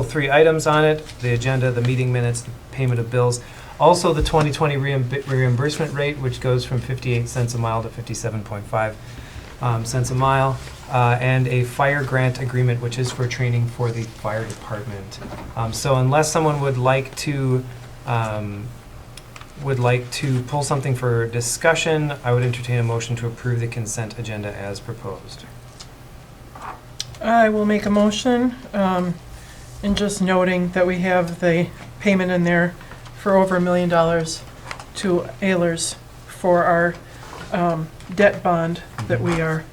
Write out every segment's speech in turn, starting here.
3 items on it: the agenda, the meeting minutes, the payment of bills. Also, the 2020 reimbursement rate, which goes from 58 cents a mile to 57.5 cents a mile, and a fire grant agreement, which is for training for the fire department. So unless someone would like to pull something for discussion, I would entertain a motion to approve the consent agenda as proposed. I will make a motion, and just noting that we have the payment in there for over $1 million to Ehlers for our debt bond that we are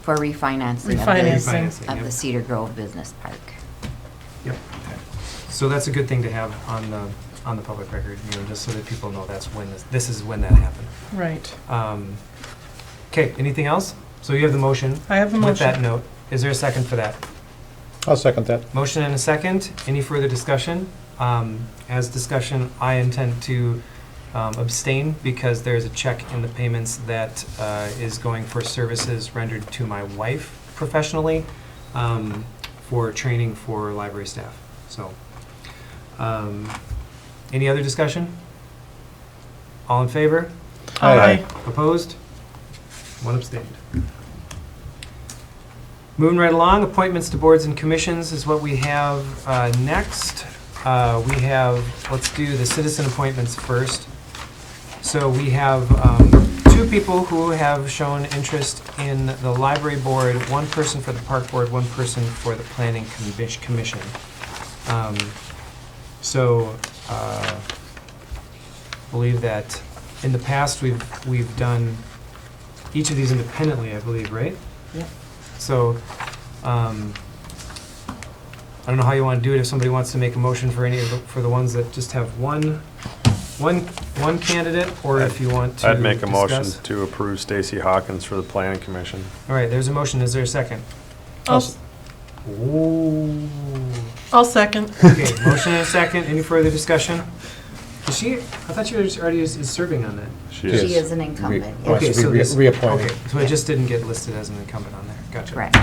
For refinancing refinancing. of the Cedar Grove Business Park. Yep. So that's a good thing to have on the public record, just so that people know that's when this is when that happened. Right. Okay, anything else? So you have the motion. I have the With motion. that note, is there a second for that? I'll second that. Motion and a second. Any further discussion? As discussion, I intend to abstain because there's a check in the payments that is going for services rendered to my wife professionally for training for library staff. So, any other discussion? All in favor? Aye. Opposed? One abstained. Moving right along, appointments to boards and commissions is what we have next. We have, let's do the citizen appointments first. So we have 2 people who have shown interest in the library board, 1 person for the park board, 1 person for the planning commission. I believe that in the past we've done each of these independently, I believe, right? Yep. So, I don't know how you want to do it, if somebody wants to make a motion for any of for the ones that just have one candidate, or if you want to I'd make a motion discuss. to approve Stacy Hawkins for the planning commission. All right, there's a motion, is there a second? Ooh. I'll second. Okay, motion and a second, any further discussion? Is she, I thought she was already is serving on that. She Yes. She is an incumbent. Re- Okay, Yes, so we this, reappointed. okay, so it just didn't get listed as an incumbent on there, gotcha. Correct.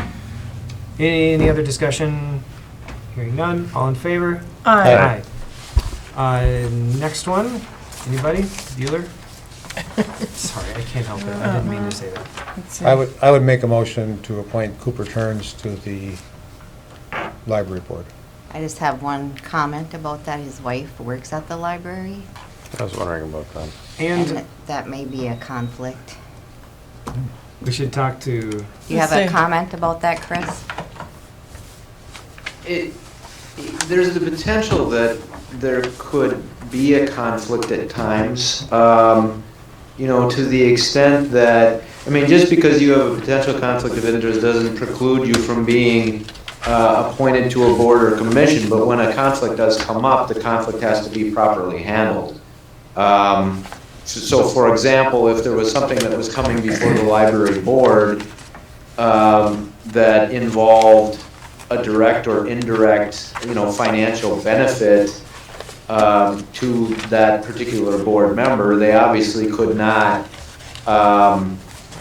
Any other discussion? Hearing none, all in favor? Aye. Aye. Next one, anybody? Bueller? Sorry, I can't help it, I didn't mean to say that. Let's see. I would make a motion to appoint Cooper Turns to the library board. I just have one comment about that. His wife works at the library, I was wondering about that. And that may be a conflict. we should talk to, Do you have a Let's see. comment about that, Chris? There's the potential that there could be a conflict at times, to the extent that, just because you have a potential conflict of interest doesn't preclude you from being appointed to a board or commission, but when a conflict does come up, the conflict has to be properly handled. So for example, if there was something that was coming before the library board that involved a direct or indirect, financial benefit to that particular board member, they obviously could not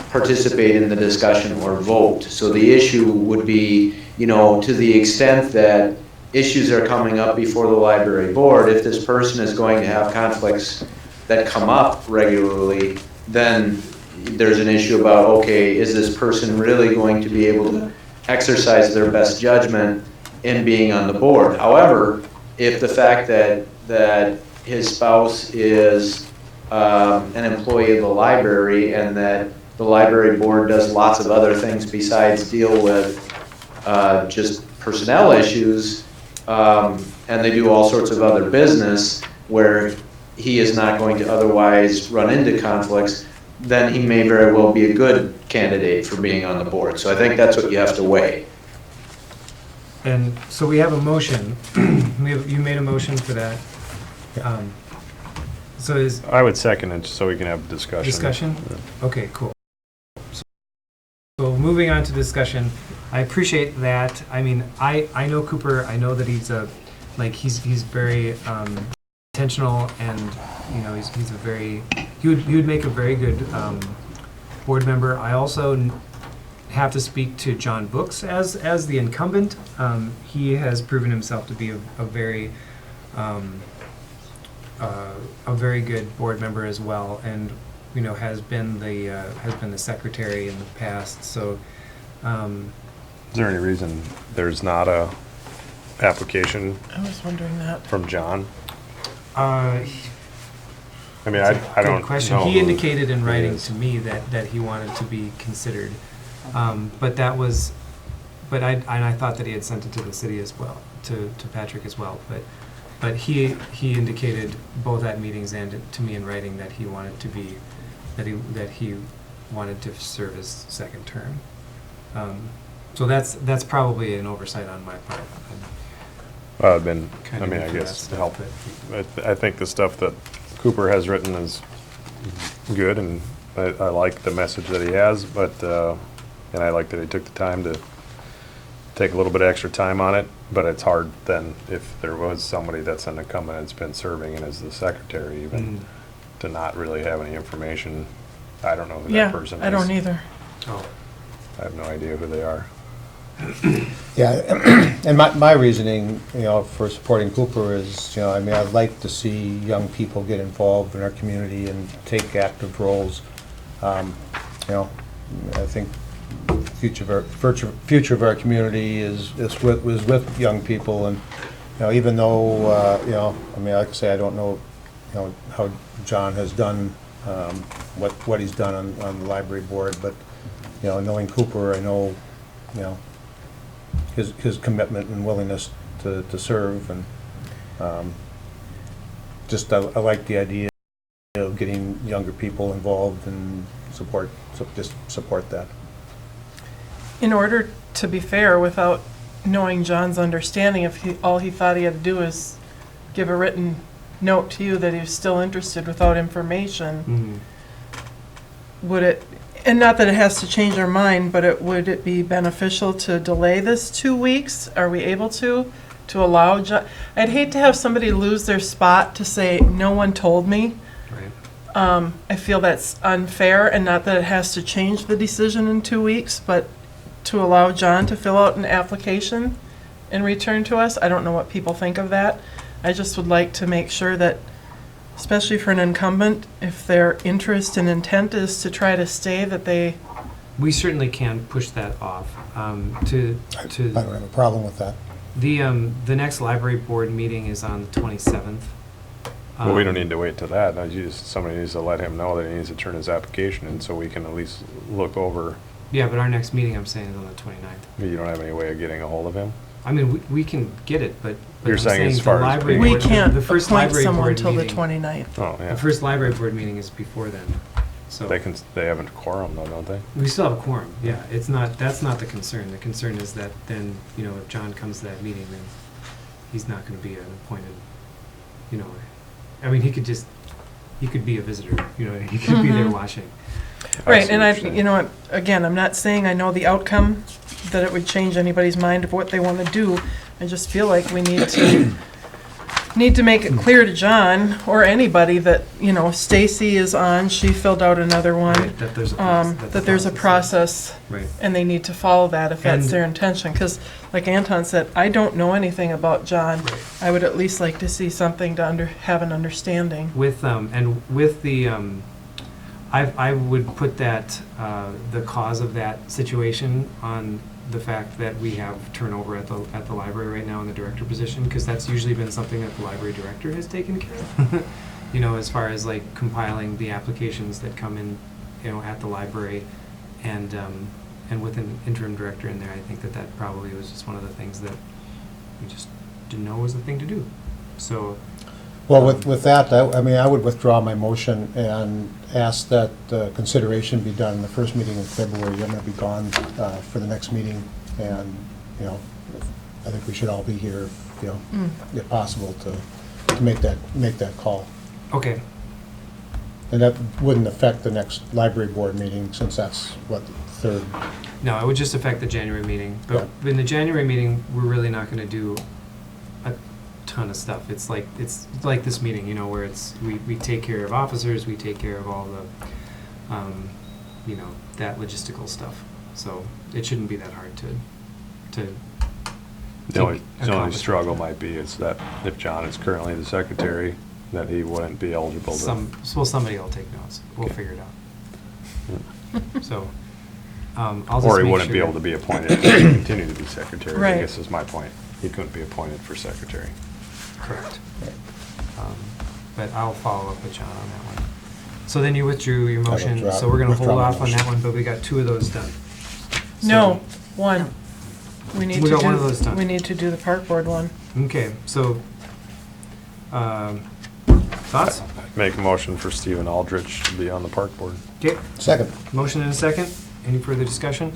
participate in the discussion or vote. So the issue would be, to the extent that issues are coming up before the library board, if this person is going to have conflicts that come up regularly, then there's an issue about, okay, is this person really going to be able to exercise their best judgment in being on the board? However, if the fact that his spouse is an employee of the library and that the library board does lots of other things besides deal with just personnel issues, and they do all sorts of other business where he is not going to otherwise run into conflicts, then he may very well be a good candidate for being on the board. So I think that's what you have to weigh. and so we have a motion. You made a motion for that. So is I would second it so we can have discussion. discussion? Okay, cool. So moving on to discussion, I appreciate that. I know Cooper. I know that he's he's very intentional, and he's a very he would make a very good board member. I also have to speak to John Books as the incumbent. He has proven himself to be a very good board member as well, and has been the secretary in the past. So, Is there any reason there's not a application I was wondering that. from John? uh, I mean, That's I a don't good question. know He who indicated in he writing is. to me that he wanted to be considered. But I thought that he had sent it to the city as well, to Patrick as well. But he indicated both at meetings and to me in writing that he wanted to be, that he wanted to serve his second term. So that's probably an oversight on my part. I've been, Kind I of mean, I into that guess to stuff, help. but- I think the stuff that Cooper has written is good, and I like the message that he has, but, and I like that he took the time to take a little bit of extra time on it, but it's hard then, if there was somebody that's an incumbent that's been serving and is the secretary even, to not really have any information. I don't know who that person is. I don't either. Oh, I have no idea who they are. Yeah, and my reasoning, for supporting Cooper is, I mean, I'd like to see young people get involved in our community and take active roles. I think future of our community is with young people, and, even though, I mean, like I say, I don't know, how John has done, what he's done on the library board, but, knowing Cooper, I know, his commitment and willingness to serve, and just I like the idea of getting younger people involved and support that. In order to be fair, without knowing John's understanding, if all he thought he had to do is give a written note to you that he was still interested without information, would it, and not that it has to change our mind, but would it be beneficial to delay this 2 weeks? Are we able to allow John? I'd hate to have somebody lose their spot to say, no one told me. right. I feel that's unfair, and not that it has to change the decision in 2 weeks, but to allow John to fill out an application and return to us. I don't know what people think of that. I just would like to make sure that, especially for an incumbent, if their interest and intent is to try to stay, that they, We certainly can push that off. I don't have a problem with that. The next library board meeting is on the 27th. But we don't need to wait till that. Somebody needs to let him know that he needs to turn his application in, so we can at least look over. Yeah, but our next meeting, I'm saying, is on the 29th. You don't have any way of getting a hold of him? I mean, we can get it, but You're I'm saying as the far as library being- we board- can't the first appoint library someone board till the meeting- 29th. Oh, yeah. The first library board meeting is before then, so. They have a quorum though, don't they? We still have a quorum, yeah. That's not the concern. The concern is that then, if John comes to that meeting, then he's not gonna be an appointed, I mean, he could be a visitor, he could be there Mhm. watching. Right, see and what you're saying. what, again, I'm not saying I know the outcome, that it would change anybody's mind of what they want to do. I just feel like we need to make it clear to John, or anybody, that, Stacy is on, she filled out another one, Right, that there's a that there's a process, Right. and they need to follow that if that's And- their intention. Because, like Anton said, I don't know anything about John. Right. I would at least like to see something to have an understanding. With, and with the, I would put that, the cause of that situation on the fact that we have turnover at the library right now in the director position, because that's usually been something that the library director has taken care of. As far as like compiling the applications that come in, at the library, and with an interim director in there, I think that probably was just one of the things that we just didn't know was the thing to do. So, Well, with that, I would withdraw my motion and ask that consideration be done in the first meeting in February. I'm going to be gone for the next meeting, and, I think we should all be here, if possible, to make that call. okay. And that wouldn't affect the next library board meeting, since that's, the third. No, it would just affect the January meeting. But in the January meeting, we're really not going to do a ton of stuff. It's like this meeting, where we take care of officers, we take care of all the, that logistical stuff. So it shouldn't be that hard to The only accomplish struggle that. might be is that if John is currently the secretary, that he wouldn't be eligible to. Somebody will take notes. We'll Okay. figure it out. So, I'll just Or he make wouldn't be sure- able to be appointed to continue to be secretary, I Right. guess is my point. He couldn't be appointed for secretary. Correct. But I'll follow up with John on that one. So then you withdrew your motion, withdraw- so we're gonna hold withdraw my off on that motion. one, but we got 2 of those done. No, one. We need We to got one of do, those done. we need to do the park board one. Okay, so, thoughts? Make a motion for Stephen Aldrich to be on the park board. Okay, Second. motion and a second. Any further discussion?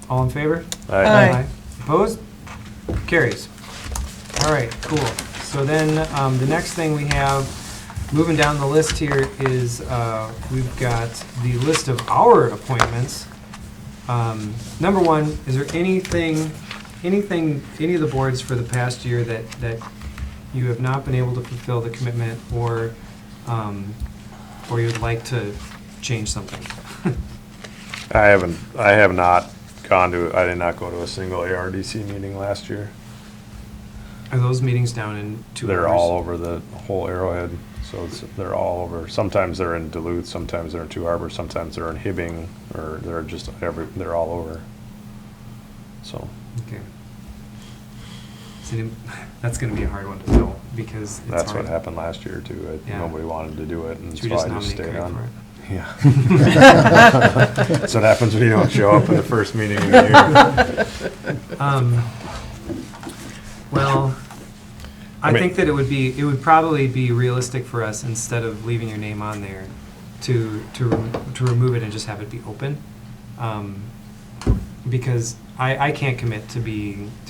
All in favor? Aye. Opposed? Carries. All right, cool. So then, the next thing we have, moving down the list here, is we've got the list of our appointments. Number one, is there anything, any of the boards for the past year that you have not been able to fulfill the commitment, or you'd like to change something? I have not I did not go to a single ARDC meeting last year. Are those meetings down in 2 hours? They're all over the whole Arrowhead, so they're all over. Sometimes they're in Duluth, sometimes they're in 2 Harbors, sometimes they're in Hibbing, or they're all over. So, Okay. So that's gonna be a hard one to fill, because it's that's what hard. happened last year too. Yeah. Nobody wanted to do it, and Should we so just I just nominate stayed Craig on. for it? Yeah. That's what happens when you don't show up in the first meeting of the year. Well, I I mean- think that it would probably be realistic for us, instead of leaving your name on there, to remove it and just have it be open. Because I can't commit to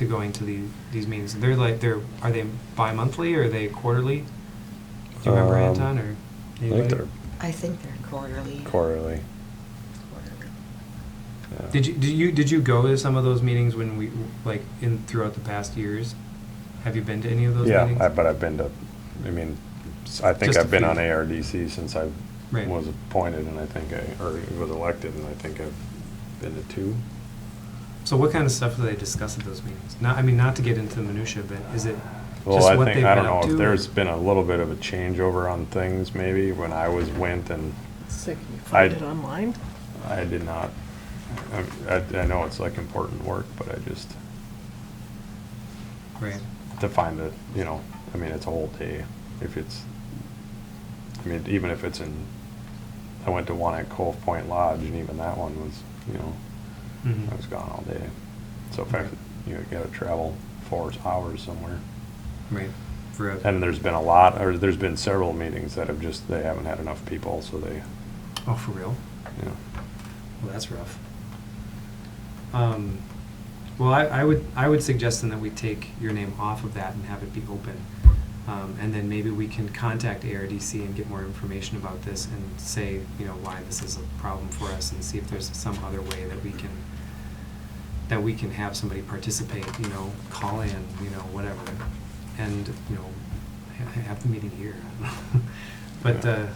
going to these meetings. Are they bi-monthly, or are they quarterly? Do you remember, Anton, or I think anybody? they're I think they're quarterly. quarterly. Yeah. Did you go to some of those meetings when we, throughout the past years? Have you been to any of those Yeah, meetings? but I've been to, I think Just a I've been few. on ARDC since I Right. was appointed, and or was elected, and I think I've been to 2. So what kind of stuff do they discuss at those meetings? Not to get into the minutia, but is it Well, just I what think, they've I been don't know up if to? there's been a little bit of a changeover on things, maybe, when I went, and So can you find I- it online? I did not, I know it's like important work, but I just, Right. to find it, it's a whole day. Even if it's I went to one at Cove Point Lodge, and even that one was, Mhm. I was gone all day. So if you gotta travel 4 hours somewhere. Right. And there's been several meetings that they haven't had enough people, so they, Oh, for real? Well, that's rough. Well, I would suggest then that we take your name off of that and have it be open. And then maybe we can contact ARDC and get more information about this, and say, why this is a problem for us, and see if there's some other way that we can have somebody participate, call in, whatever, and, have the meeting here. But, Yeah.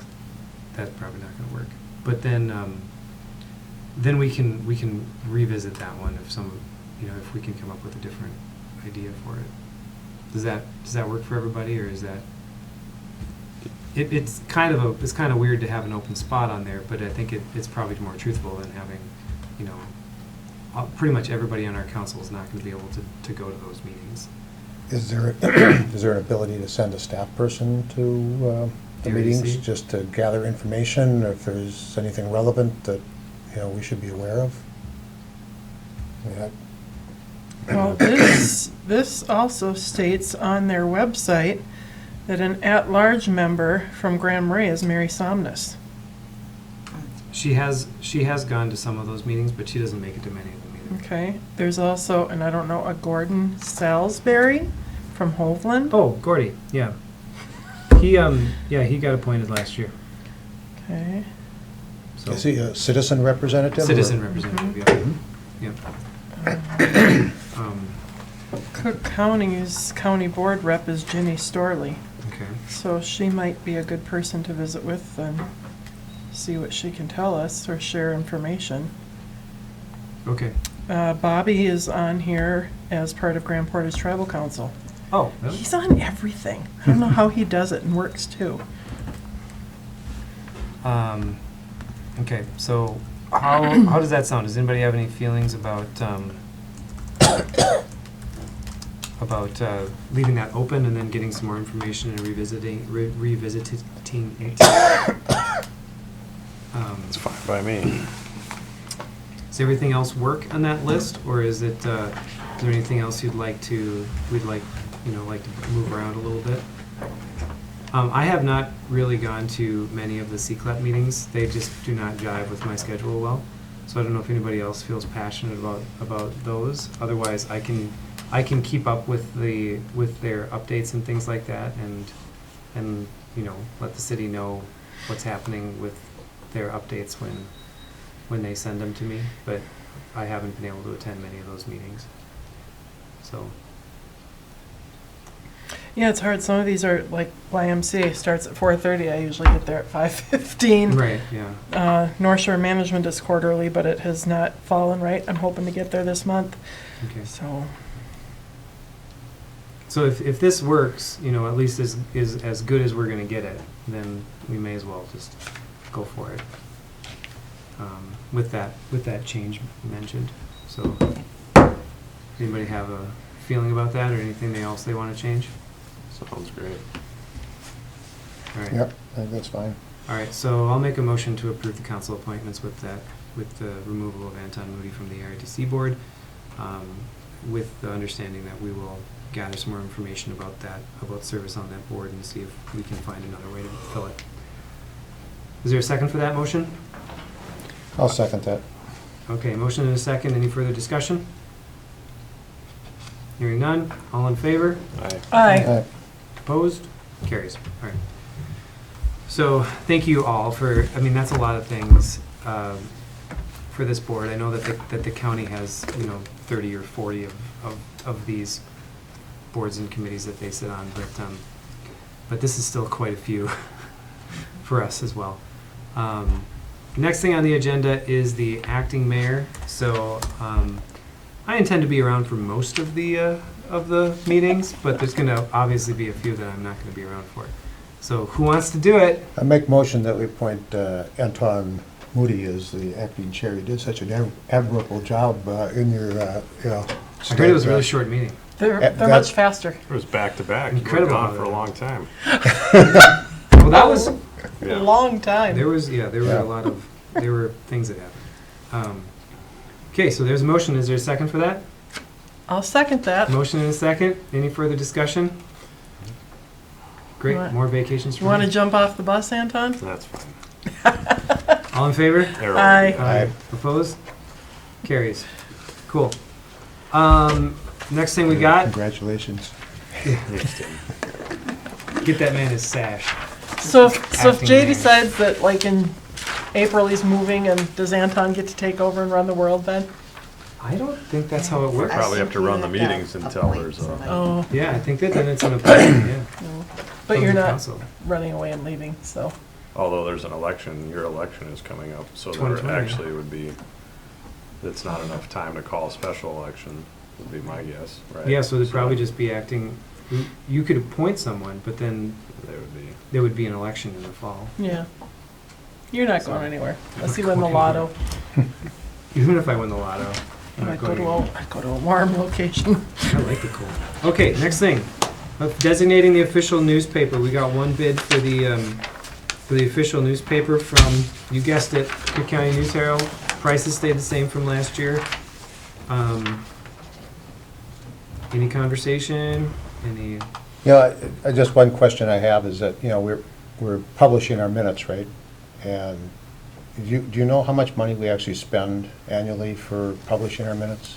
that's probably not gonna work. But then we can revisit that one if we can come up with a different idea for it. Does that work for everybody, or is that? It's kind of weird to have an open spot on there, but I think it's probably more truthful than having, pretty much everybody on our council is not going to be able to go to those meetings. Is there an ability to send a staff person to the meetings, ARDC? just to gather information, or if there's anything relevant that, we should be aware of? Well, this also states on their website that an at-large member from Grand Marais is Mary Somnus. She has gone to some of those meetings, but she doesn't make it to many of them either. Okay, there's also, and I don't know, a Gordon Salisbury from Hovland. Oh, Gordy, yeah. He got appointed last year. Okay, So Is he a citizen representative? or- citizen representative, yeah. Cook County's county board rep is Ginny Storley, Okay. so she might be a good person to visit with and see what she can tell us or share information. Okay. Bobby is on here as part of Grand Portage Tribal Council. Oh, really? He's on everything. I don't know how he does it and works too. Okay, so how does that sound? Does anybody have any feelings about leaving that open and then getting some more information and revisiting it? It's fine by me. Does everything else work on that list, or is it? Is there anything else we'd like to move around a little bit? I have not really gone to many of the CCLEP meetings. They just do not jive with my schedule well. So I don't know if anybody else feels passionate about those. Otherwise, I can keep up with their updates and things like that, and let the city know what's happening with their updates when they send them to me. But I haven't been able to attend many of those meetings. So. Yeah, it's hard. Some of these are like YMCA starts at 4:30. I usually get there at 5:15. Right. Yeah. North Shore Management is quarterly, but it has not fallen right. I'm hoping to get there this month. Okay. So if this works, at least is as good as we're going to get it, then we may as well just go for it. With that change mentioned. So, anybody have a feeling about that, or anything else they want to change? Sounds great. All right. Yep, I think that's fine. All right. So I'll make a motion to approve the council appointments with the removal of Anton Moody from the RITC board, with the understanding that we will gather some more information about service on that board and see if we can find another way to fill it. Is there a second for that motion? I'll second that. Okay, motion and a second. Any further discussion? Hearing none. All in favor? aye. Opposed? Carries. All right. So thank you all for, that's a lot of things for this board. I know that the county has, 30 or 40 of these boards and committees that they sit on, but this is still quite a few for us as well. Next thing on the agenda is the acting mayor. So I intend to be around for most of the meetings, but there's going to obviously be a few that I'm not going to be around for. So who wants to do it? I make motion that we appoint Anton Moody as the acting chair. He did such an admirable job in your, I heard it was a really short meeting. They're that's- much faster. It was back to back. You were Incredible. gone for a long time. Well, that was. Yeah. A long time. There were things that happened. Okay, so there's a motion. Is there a second for that? I'll second that. Motion and a second. Any further discussion? Great. What? More vacations for You want to me. jump off the bus, Anton? That's fine. All in favor? Arrow. Aye. Aye. Opposed? Carries. Cool. Next thing we got, Congratulations. get that man his sash. So if Acting Jay mayor. decides that like in April he's moving, and does Anton get to take over and run the world then? I don't think that's how it We'll works. probably have to run the meetings until there's a. Oh, Yeah, I think that then it's an appointment, yeah. but From you're the not council. running away and leaving, so. Although there's an election, your election is coming up, so there 2020, yeah. actually would be, it's not enough time to call a special election, would be my guess, right? Yeah, so they'd probably just be acting, you could appoint someone, but then They would be. there would be an election in the fall. Yeah. You're not going So- anywhere unless you win the lotto. Even if I win the lotto. I'm I'd not go going to anywhere. I'd go to a warm location. I like the cold. Okay, next thing. Designating the official newspaper. We got one bid for the official newspaper from, you guessed it, Cook County News Herald. Prices stayed the same from last year. Any conversation? Any? Just one question I have is that, we're publishing our minutes, right? And do you know how much money we actually spend annually for publishing our minutes?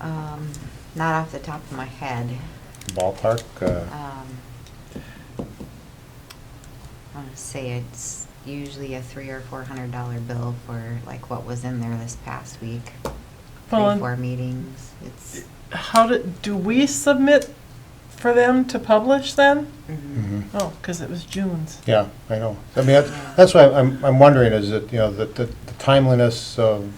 Not off the top of my head. Ballpark? I want to say it's usually a $300 or $400 bill for like what was in there this past week. Well, 3-4 meetings. It's Do we submit for them to publish then? mhm. Oh, because it was June's. Yeah, I know. I mean, that's why I'm wondering is that, the timeliness of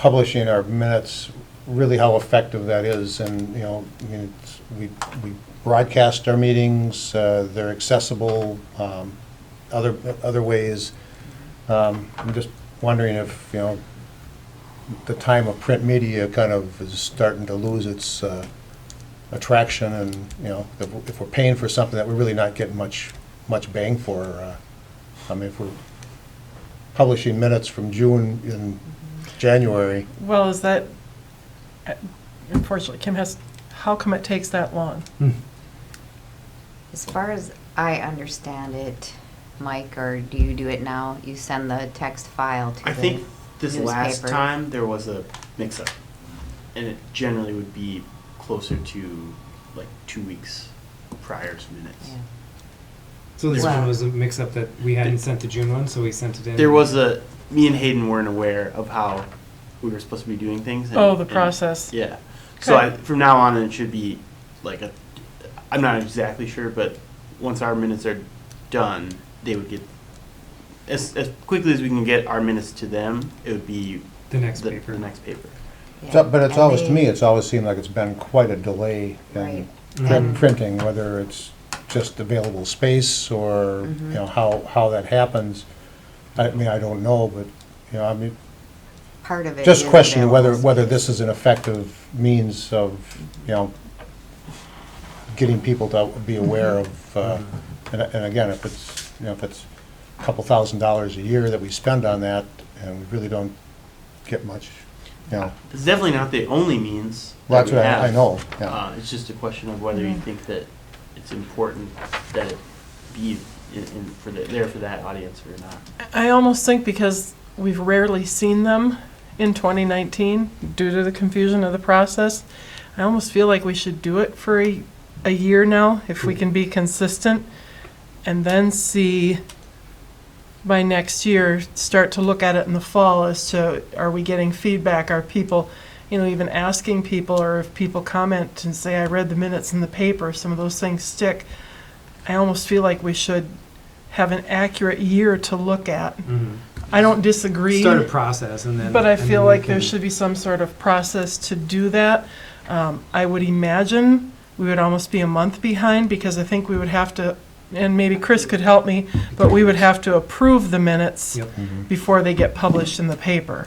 publishing our minutes, really how effective that is. And, you know, I mean, we broadcast our meetings, they're accessible, other ways. I'm just wondering if, you know, the time of print media kind of is starting to lose its attraction, and, you know, if we're paying for something that we're really not getting much bang for. I mean, if we're publishing minutes from June in January. Well, is that, unfortunately, how come it takes that long? As far as I understand it, Mike, or do you do it now? You send the text file to the I think this last newspaper. time there was a mix-up, and it generally would be closer to like 2 weeks prior to minutes. Yeah. So this Wow. one was a mix-up that we hadn't sent the June one, so we sent it in. There was me and Hayden weren't aware of how we were supposed to be doing things. Oh, the process. Yeah. So Okay. from now on, it should be like I'm not exactly sure, but once our minutes are done, they would get, as quickly as we can get our minutes to them, it would be The next paper. The next paper. Yeah. But it's And always, to they- me, it's always seemed like it's been quite a delay Right. in And- printing, whether it's just available space or, Mhm. you know, how that happens. I mean, I don't know, but, you know, I mean, Part of it just is questioning available whether space. this is an effective means of, you know, getting people to be aware of, and again, if it's, you know, if it's a couple $1,000s a year that we spend on that, and we really don't get much, you know. It's definitely not the only means. Well, that's that we what I have. know, yeah. It's just a question of whether you think that it's important that it be there for that audience or not. I almost think because we've rarely seen them in 2019 due to the confusion of the process, I almost feel like we should do it for a year now, if we can be consistent, and then see by next year, start to look at it in the fall as to, are we getting feedback? Are people, you know, even asking people, or if people comment and say, I read the minutes in the paper, some of those things stick. I almost feel like we should have an accurate year to look at. Mhm. I don't disagree. Start a process and then. But I and feel then we like there can- should be some sort of process to do that. I would imagine we would almost be a month behind, because I think we would have to, and maybe Chris could help me, but we would have to approve the minutes Yep. before they get published in the paper.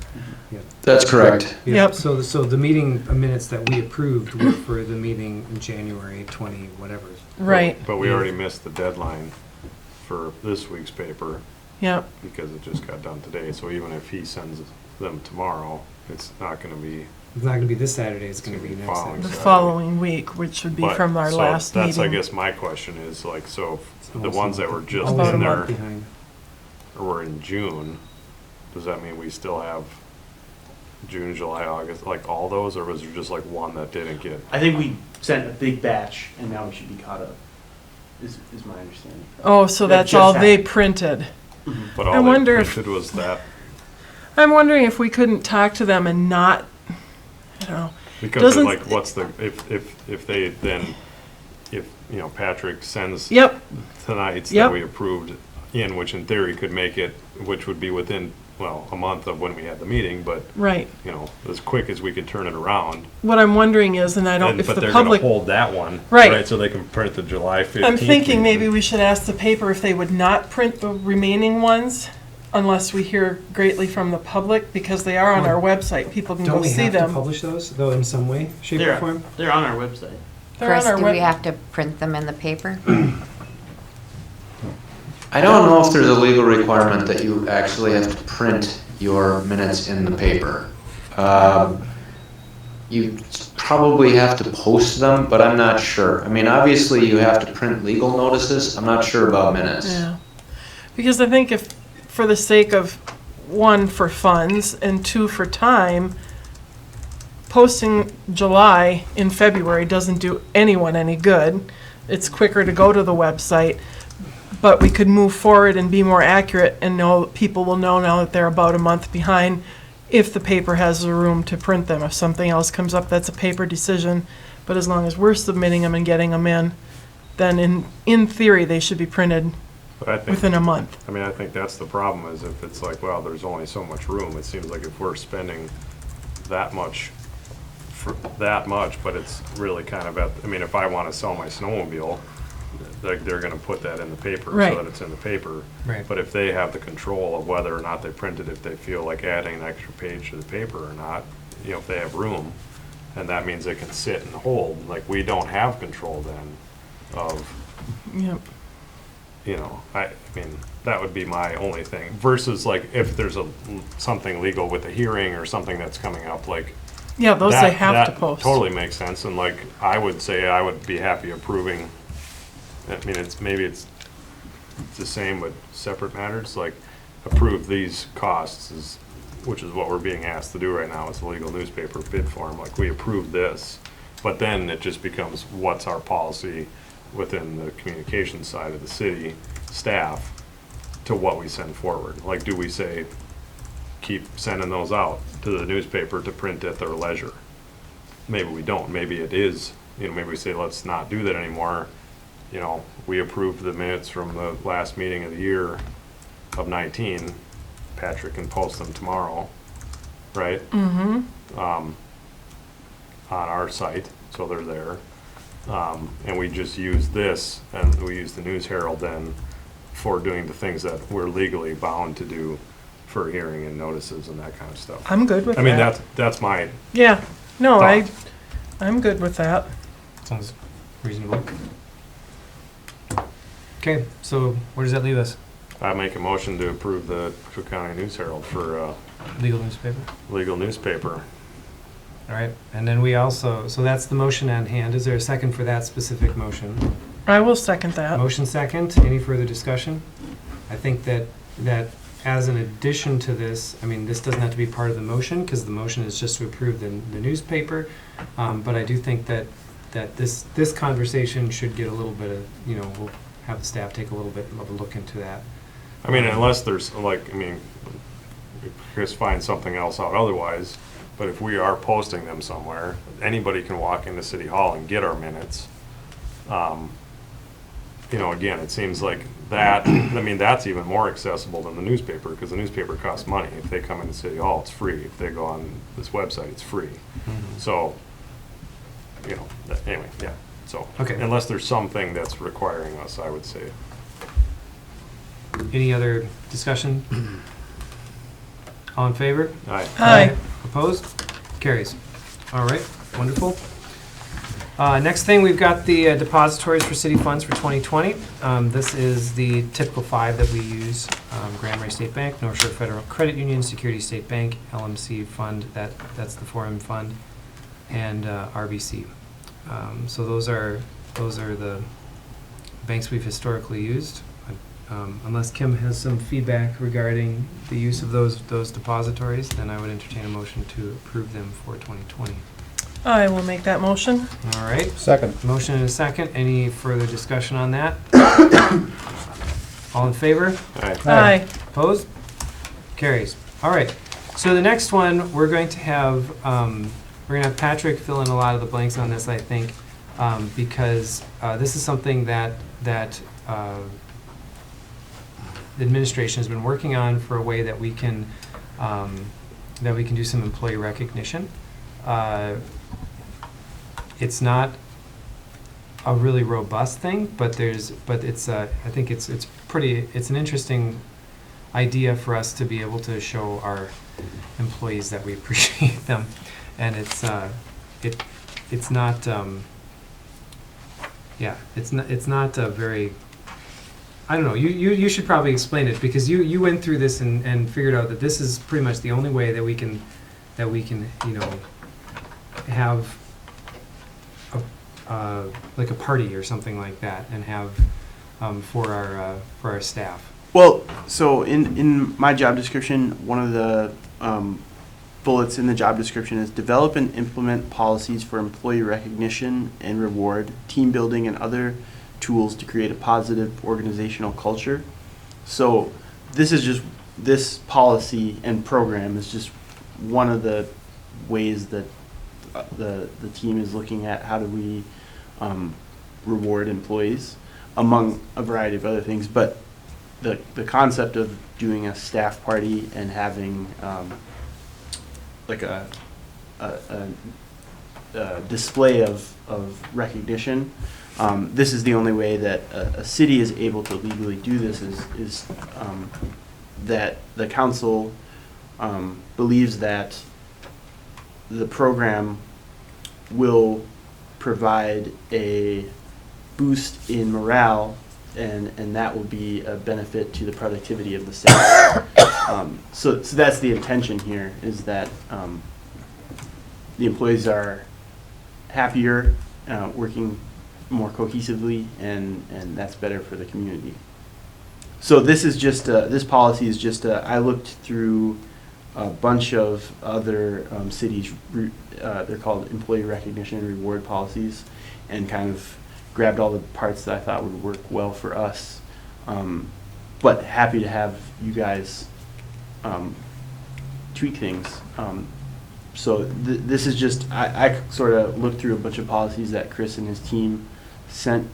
That's correct. Yep. So the meeting minutes that we approved were for the meeting in January 20, whatever. Right, But we already missed the deadline for this week's paper yep. because it just got done today. So even if he sends them tomorrow, it's not gonna be. It's not gonna be this Saturday, it's gonna be next Following The Saturday. following week, which would be but- from our so last meeting. That's, I guess, my question is like, so It's the almost ones a that were month- just almost a in month there, behind. or were in June, does that mean we still have June, July, August, like all those, or was there just like one that didn't get? I think we sent a big batch, and now we should be caught up. Is my understanding. Oh, so That that's just all they happened. printed. But I all they wonder if- printed was that, I'm wondering if we couldn't talk to them and not, I don't know. because Doesn't- like, what's the, if they then, if, you know, Patrick sends Yep, tonight's Yep. that we approved in, which in theory could make it, which would be within, well, a month of when we had the meeting, but, right. you know, as quick as we could turn it around. What I'm wondering is, and I don't, And- if but the they're gonna public, hold that one. Right. So they can print the July 15th. I'm thinking maybe meeting. we should ask the paper if they would not print the remaining ones unless we hear greatly from the public, because they are on our website. People can Don't go we see have to them. publish those, though, in some way, shape, or form? They're on our website. They're on Chris, our do we web- have to print them in the paper? I don't know if there's a legal requirement that you actually have to print your minutes in the paper. You probably have to post them, but I'm not sure. I mean, obviously you have to print legal notices. I'm not sure about minutes. Yeah. Because I think if, for the sake of, one, for funds, and two, for time, posting July in February doesn't do anyone any good. It's quicker to go to the website, but we could move forward and be more accurate and know, people will know now that they're about a month behind if the paper has the room to print them. If something else comes up, that's a paper decision, but as long as we're submitting them and getting them in, then in theory, they should be printed But I think, within a month. I mean, I think that's the problem, is if it's like, well, there's only so much room, it seems like if we're spending that much, but it's really kind of I mean, if I want to sell my snowmobile, they're gonna put that in the paper so Right. that it's in the paper. Right. But if they have the control of whether or not they print it, if they feel like adding an extra page to the paper or not, you know, if they have room, and that means they can sit and hold, like, we don't have control then of, Yep. you know, I mean, that would be my only thing, versus like, if there's something legal with a hearing or something that's coming up, like, Yeah, those they have to that post. totally makes sense, and like, I would say I would be happy approving, I mean, maybe it's the same but separate matters, like, approve these costs, which is what we're being asked to do right now, it's a legal newspaper bid form, like, we approve this, but then it just becomes, what's our policy within the communication side of the city staff to what we send forward? Like, do we say, keep sending those out to the newspaper to print at their leisure? Maybe we don't, maybe it is, you know, maybe we say, let's not do that anymore. You know, we approved the minutes from the last meeting of the year of 19. Patrick can post them tomorrow, right? Mm-hmm. On our site, so they're there. And we just use this, and we use the News Herald then for doing the things that we're legally bound to do for hearing and notices and that kind of stuff. I'm good with I that. mean, that's my Yeah, no, thought. I'm good with that. Sounds reasonable. Okay, so where does that leave us? I make a motion to approve the Cook County News Herald for Legal newspaper? legal newspaper. All right, and then we also, so that's the motion at hand. Is there a second for that specific motion? I will second that. Motion second, any further discussion? I think that as an addition to this, I mean, this doesn't have to be part of the motion, because the motion is just to approve the newspaper. But I do think that this conversation should get a little bit of, you know, we'll have the staff take a little bit of a look into that. I mean, unless there's, like, I mean, Chris finds something else out otherwise, but if we are posting them somewhere, anybody can walk into City Hall and get our minutes. You know, again, it seems like that, I mean, that's even more accessible than the newspaper, because the newspaper costs money. If they come into City Hall, it's free. If they go on this website, it's free. So, you know, anyway, yeah, so. Okay. Unless there's something that's requiring us, I would say. Any other discussion? All in favor? Aye. Aye. Opposed? Carries. All right, wonderful. Next thing, we've got the depositories for city funds for 2020. This is the typical 5 that we use. Grand Marais State Bank, North Shore Federal Credit Union, Security State Bank, LMC Fund, that's the Forum Fund, and RBC. So those are the banks we've historically used. Unless Kim has some feedback regarding the use of those depositories, then I would entertain a motion to approve them for 2020. I will make that motion. All right, Second. motion and a second. Any further discussion on that? All in favor? Aye. Aye. Opposed? Carries. All right. So the next one, we're going to have Patrick fill in a lot of the blanks on this, I think, because this is something that the administration has been working on for a way that we can do some employee recognition. It's not a really robust thing, but it's I think it's an interesting idea for us to be able to show our employees that we appreciate them, and it's not a very, I don't know, you should probably explain it, because you went through this and figured out that this is pretty much the only way that we can you know, have like a party or something like that, and have for our staff. Well, so in my job description, one of the bullets in the job description is develop and implement policies for employee recognition and reward, team building, and other tools to create a positive organizational culture. So this policy and program is just one of the ways that the team is looking at how do we reward employees, among a variety of other things. But the concept of doing a staff party and having like a display of recognition. This is the only way that a city is able to legally do this is that the council believes that the program will provide a boost in morale, and that will be a benefit to the productivity of the city. So that's the intention here, is that the employees are happier, working more cohesively, and that's better for the community. So this is just this policy is just I looked through a bunch of other cities. They're called employee recognition and reward policies, and kind of grabbed all the parts that I thought would work well for us. But happy to have you guys tweak things. So this is just, I sort of looked through a bunch of policies that Chris and his team sent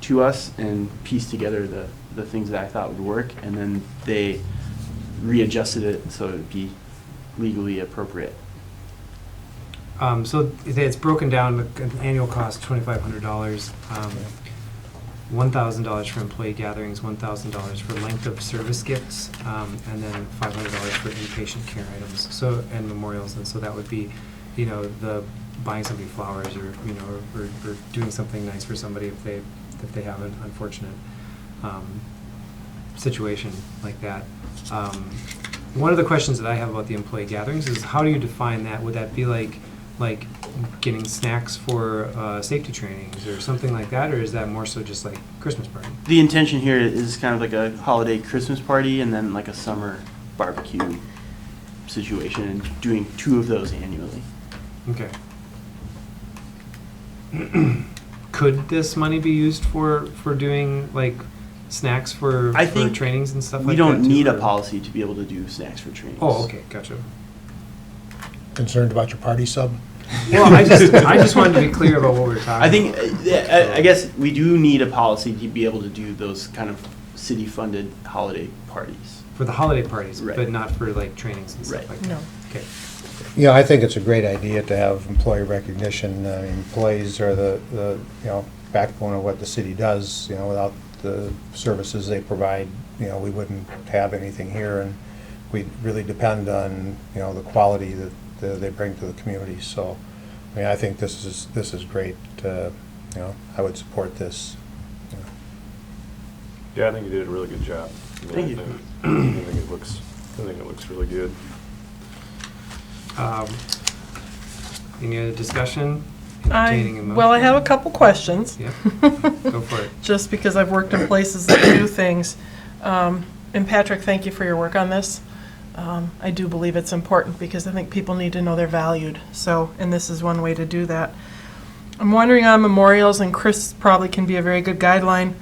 to us and pieced together the things that I thought would work, and then they readjusted it so it would be legally appropriate. So it's broken down, an annual cost $2,500, $1,000 for employee gatherings, $1,000 for length of service gifts, and then $500 for inpatient care items, so, and memorials. And so that would be, you know, the buying somebody flowers, or, you know, or doing something nice for somebody if they have an unfortunate situation like that. One of the questions that I have about the employee gatherings is, how do you define that? Would that be like getting snacks for safety trainings or something like that, or is that more so just like Christmas party? The intention here is kind of like a holiday Christmas party and then like a summer barbecue situation, and doing 2 of those annually. Okay. Could this money be used for doing like snacks for trainings and stuff like that? We don't need too, a policy to be able to do snacks for trainings. Oh, okay, gotcha. Concerned about your party sub? Well, I just wanted to be clear about what we were talking I think, about. I guess we do need a policy to be able to do those kind of city-funded holiday parties. For the holiday parties, Right. but not for like trainings and stuff Right. like that. No. Okay. Yeah, I think it's a great idea to have employee recognition. Employees are the backbone of what the city does. Without the services they provide, we wouldn't have anything here, and we really depend on, the quality that they bring to the community. So, I think this is great. I would support this. Yeah, I think you did a really good job. Thank you. I think it looks really good. Any other discussion? Entertaining a motion? Well, I have a couple questions. Yeah, go for it. Just because I've worked in places that do things. And Patrick, thank you for your work on this. I do believe it's important because I think people need to know they're valued. So, and this is one way to do that. I'm wondering on memorials, and Chris probably can be a very good guideline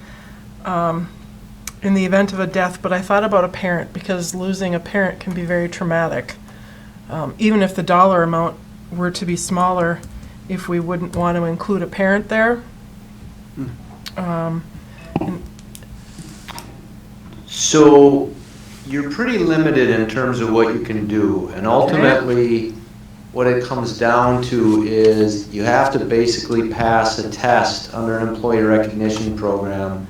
in the event of a death, but I thought about a parent, because losing a parent can be very traumatic. Even if the dollar amount were to be smaller, if we wouldn't want to include a parent there. So you're pretty limited in terms of what you can do, and ultimately what it comes down to is you have to basically pass a test under an employee recognition program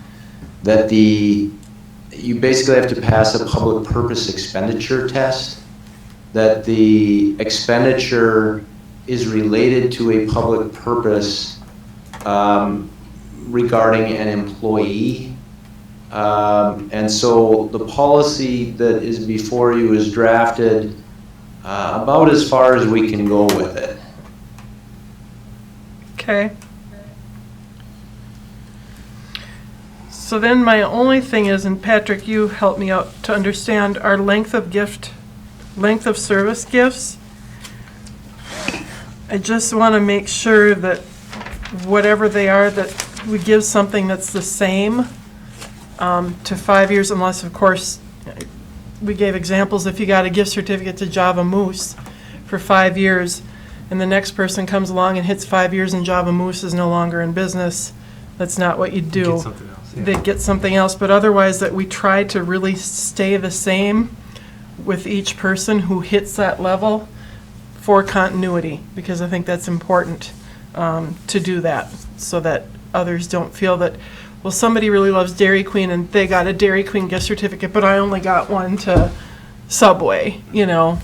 that you basically have to pass a public purpose expenditure test, that the expenditure is related to a public purpose regarding an employee. And so the policy that is before you is drafted about as far as we can go with it. Okay. So then my only thing is, and Patrick, you help me out to understand our length of service gifts. I just want to make sure that whatever they are, that we give something that's the same to 5 years, unless, of course, we gave examples. If you got a gift certificate to Java Moose for 5 years, and the next person comes along and hits 5 years and Java Moose is no longer in business, that's not what you do. Get something else. Yeah. They'd get something else, but otherwise that we try to really stay the same with each person who hits that level for continuity, because I think that's important to do that, so that others don't feel that, well, somebody really loves Dairy Queen and they got a Dairy Queen gift certificate, but I only got one to Subway, you know.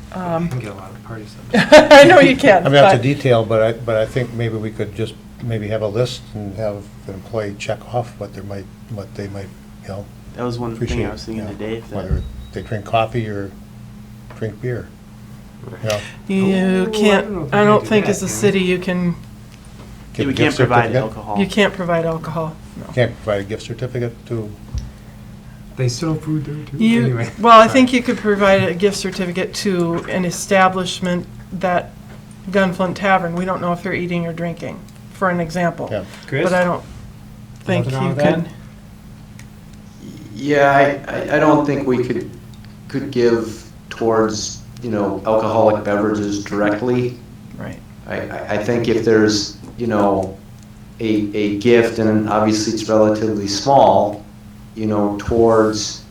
You can get a lot of party stuff. I know you can. I mean, that's a but- detail, but I think maybe we could just maybe have a list and have the employee check off what they might, you know, That was one appreciate. thing I was thinking yeah, today. If that, Whether they drink coffee or drink beer. You know, You Oh, can't, I I don't know if we don't can do think that, as a can we? city you can, give a we can't gift provide certificate. alcohol. you can't provide alcohol. No. Can't provide a gift certificate to, They sell food there too. You, Anyway. well, I Sorry. think you could provide a gift certificate to an establishment that Gunflint Tavern, we don't know if they're eating or drinking, for an example. yeah. Chris? But I don't think Nothing wrong you with that? can. Yeah, I don't think we could give towards, you know, alcoholic beverages directly. Right. I think if there's, you know, a gift, and obviously it's relatively small, you know, towards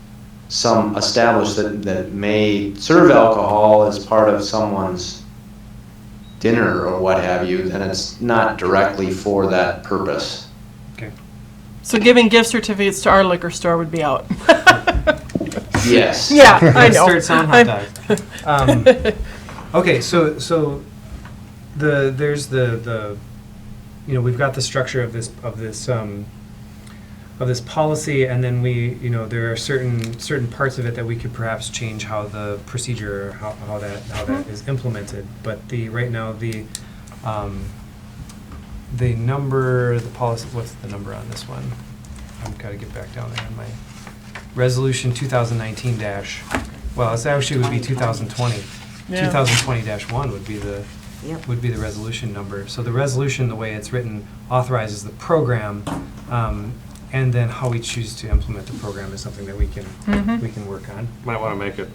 some establishment that may serve alcohol as part of someone's dinner or what have you, then it's not directly for that purpose. Okay. So giving gift certificates to our liquor store would be out. Yes. Yeah, I Let's know. start selling hot dogs. Okay, so there's the you know, we've got the structure of this policy, and then there are certain parts of it that we could perhaps change how the procedure, how that is implemented. But right now the policy, what's the number on this one? I've got to get back down there on my resolution 2019 well, it's actually would be 2020. Yeah. 2020-1 would be the Yep. would be the resolution number. So the resolution, the way it's written, authorizes the program, and then how we choose to implement the program is something that we can work on. Might want to make it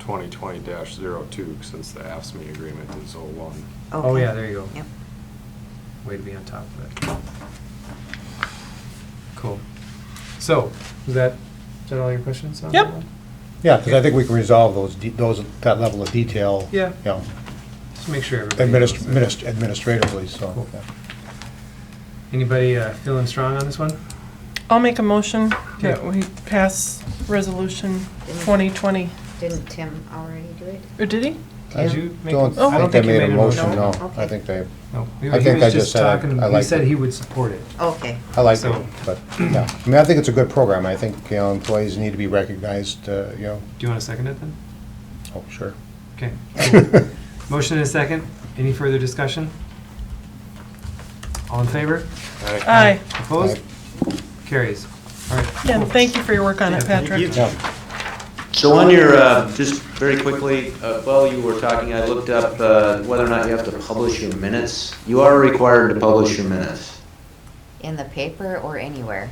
2020-02 since the AFSCME agreement is 01. Oh, yeah, there you go. Yep. Way to be on top of it. Cool. So, is that all your questions on Yep. that one? Yeah, because I think we can resolve that level of detail. Yeah. You know, Just make sure everybody knows that. administratively, so. Cool. yeah. Anybody feeling strong on this one? I'll make a motion that Okay. we pass resolution 2020. Didn't Tim already do it? Or did he? I Did you make? don't Oh. I don't think they you made a motion, no. Okay. I think they, No. I think I just said talking. I He like said it. he would support it. Okay. I like So- it, but, yeah. I mean, I think it's a good program. I think, you know, employees need to be recognized, you know. Do you want to second it then? Oh, sure. Okay. Cool. Motion and a second. Any further discussion? All in favor? Aye. Opposed? Carries. All right. Again, cool. thank you for your work on it, Yeah, thank Patrick. Yeah. So on your, just very quickly, while you were talking, I looked up whether or not you have to publish your minutes. You are required to publish your minutes. In the paper or anywhere?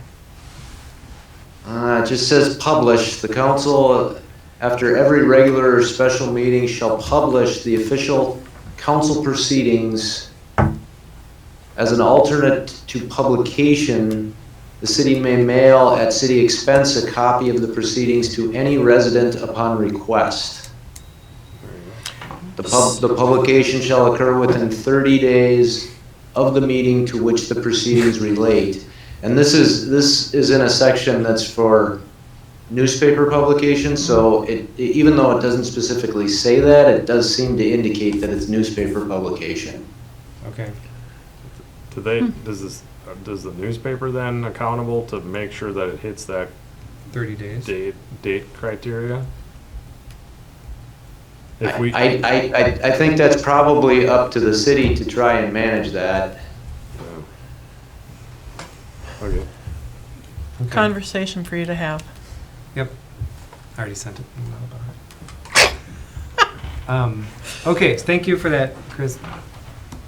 It just says publish. The council, after every regular or special meeting, shall publish the official council proceedings. As an alternate to publication, the city may mail at city expense a copy of the proceedings to any resident upon request. The publication shall occur within 30 days of the meeting to which the proceedings relate. And this is in a section that's for newspaper publication, so even though it doesn't specifically say that, it does seem to indicate that it's newspaper publication. Okay. Does the newspaper then accountable to make sure that it hits that 30 days. date criteria? If we, I think that's probably up to the city to try and manage that. okay. Okay. Conversation for you to have. Yep. I already sent it. Okay, thank you for that, Chris.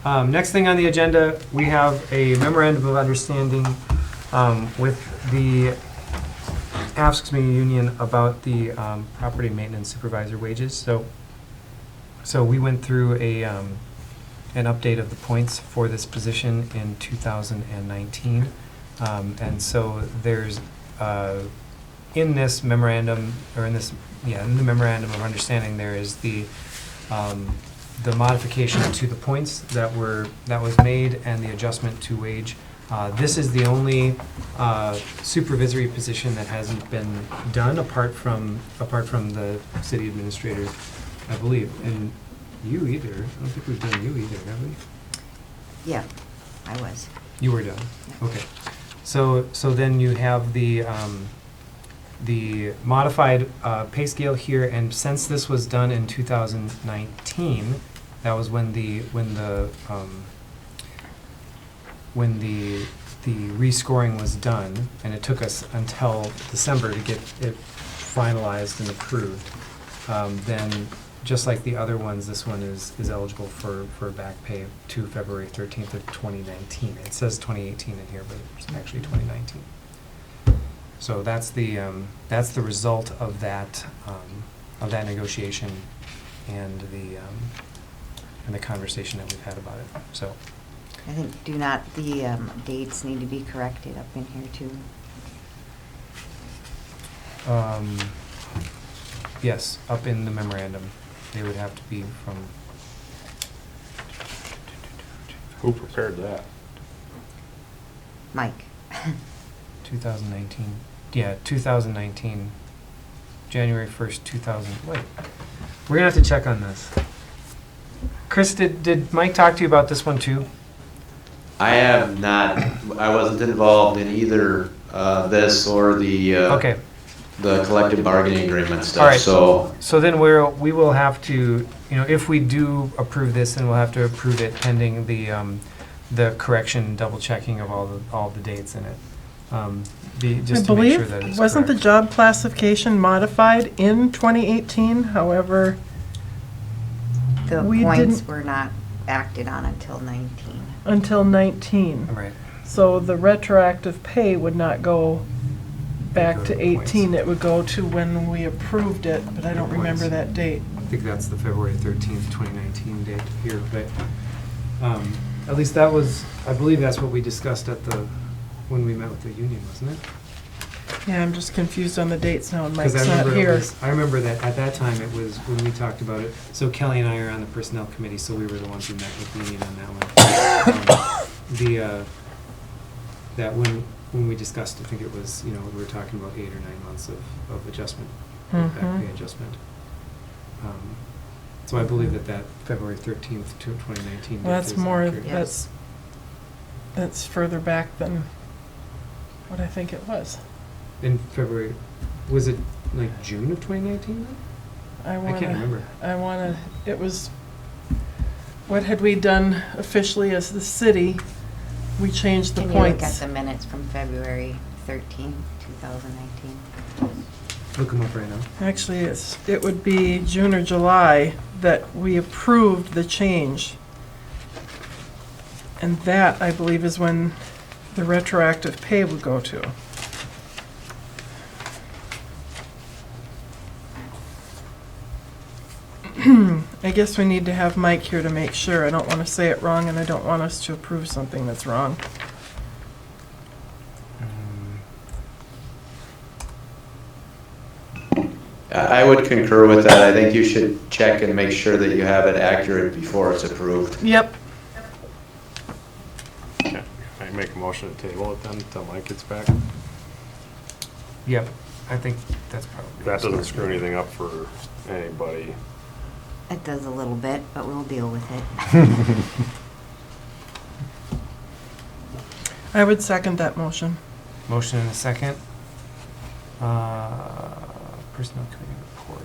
Next thing on the agenda, we have a memorandum of understanding with the AFSCME union about the property maintenance supervisor wages. So we went through an update of the points for this position in 2019. And so there's, in the memorandum of understanding, there is the the modification to the points that was made and the adjustment to wage. This is the only supervisory position that hasn't been done apart from the city administrator, I believe. And you either. I don't think we've done you either, have we? Yeah, I was. You were done. Okay. So then you have the modified pay scale here, and since this was done in 2019, that was when the rescoring was done, and it took us until December to get it finalized and approved. Then, just like the other ones, this one is eligible for back pay to February 13th of 2019. It says 2018 in here, but it's actually 2019. So that's the result of that negotiation and the conversation that we've had about it. So. I think the dates need to be corrected up in here too. Yes, up in the memorandum, they would have to be from. Who prepared that? Mike. 2019. Yeah, 2019. January 1st, 2000. Wait, we're gonna have to check on this. Chris, did Mike talk to you about this one too? I have not, I wasn't involved in either this or the Okay. the collective bargaining agreement All stuff, right. so. So then we will have to, if we do approve this, then we'll have to approve it pending the correction, double checking of all the dates in it. Just to make sure that it's Wasn't the correct. job classification modified in 2018? However, The We points didn't- were not acted on until 19. until 19. Right. So the retroactive pay would not go back Go to to the points. 18. It would go to when we approved it, but I don't remember Points. that date. I think that's the February 13th, 2019 date here, but at least that was, I believe that's what we discussed when we met with the union, wasn't it? Yeah, I'm just confused on the dates now, and 'Cause Mike's not here. I remember that at that time it was when we talked about it. So Kelly and I are on the personnel committee, so we were the ones who met with the union on that one. That when we discussed, I think it was, we were talking about 8 or 9 months of adjustment, back pay adjustment. So I believe that February 13th to 2019 Well, date that's is more, accurate. Yes. that's further back than what I think it was. In February, was it like June of 2019 then? I can't remember. It was, what had we done officially as the city? We changed the Can you look at points. the minutes from February 13, 2019? Look them up right now. Actually, it would be June or July that we approved the change. And that, I believe, is when the retroactive pay would go to. I guess we need to have Mike here to make sure. I don't want to say it wrong, and I don't want us to approve something that's wrong. I would concur with that. I think you should check and make sure that you have it accurate before it's approved. Yep. Okay. I make a motion to table it then until Mike gets back. Yep, I think that's probably. That doesn't screw anything up for anybody. It does a little bit, but we'll deal with it. I would second that motion. Motion and a second. Personnel committee report.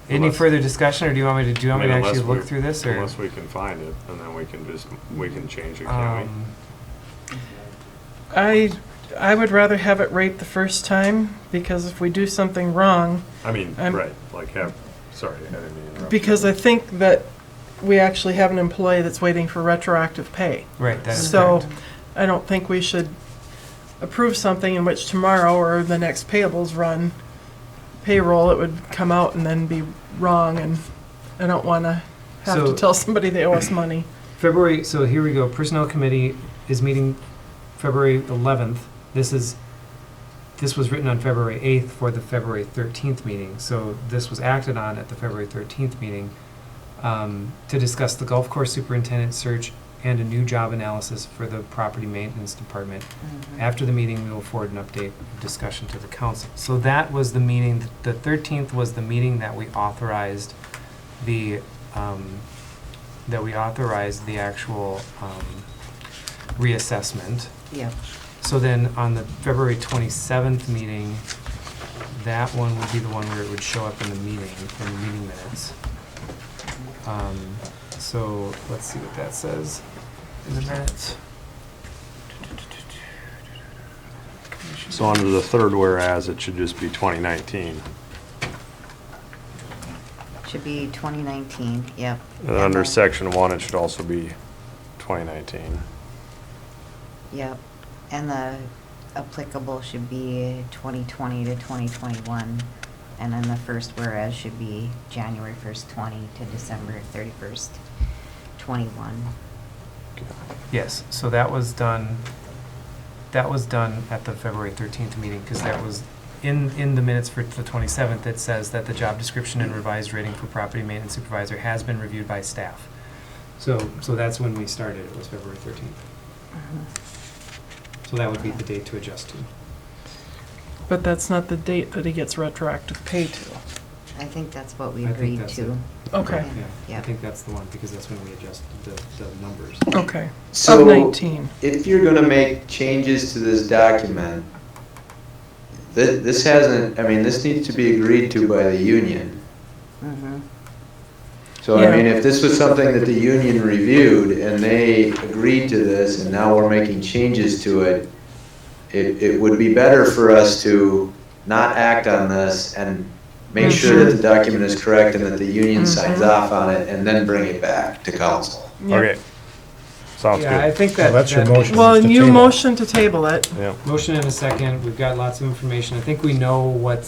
Any Unless- further discussion, or do you want me to Unless actually look we- through this, or? Unless we can find it, and then we can change it, can't I would rather have it right the first time, because if we do something wrong, we? I mean, I'm- right, sorry, I didn't mean to interrupt. because I think that we actually have an employee that's waiting for retroactive pay. Right, that is So correct. I don't think we should approve something in which tomorrow or the next payables run payroll, it would come out and then be wrong, and I don't want to have to So- tell somebody they owe us money. February, so here we go, Personnel Committee is meeting February 11th. This was written on February 8th for the February 13th meeting, so this was acted on at the February 13th meeting. to discuss the golf course superintendent search and a new job analysis for the property maintenance department. After the meeting, we will forward an update of discussion to the council. So that was the meeting, the 13th was the meeting that we authorized the, actual reassessment. Yep. So then on the February 27th meeting, that one would be the one where it would show up in the meeting minutes. So let's see what that says in the minutes. So under the third whereas, it should just be 2019. Should be 2019, yep. And under section 1, it should also be 2019. Yep, and the applicable should be 2020 to 2021, and then the first whereas should be January 1st, 20 to December 31st, 21. Yes, so that was done at the February 13th meeting, because that was in the minutes for the 27th, it says that the job description and revised rating for property maintenance supervisor has been reviewed by staff. So that's when we started, it was February 13th. So that would be the date to adjust to. But that's not the date that he gets retroactive pay to. I think that's what we I think agreed that's to. it. Okay, Yeah, I Yep. think that's the one, because that's when we adjusted the numbers. okay. Of So 19. if you're gonna make changes to this document, this hasn't, I mean, this needs to be agreed to by the union. Mhm. So, I Yeah. mean, if this was something that the union reviewed and they agreed to this and now we're making changes to it, it would be better for us to not act on this and make sure that the document is correct and that the union signs off on it and then bring it back to council. Yep. Okay. Sounds Yeah, I good. think Well, that. that's your that- motion. Well, and To you table. motion to table it. Yeah. Motion and a second, we've got lots of information, I think we know what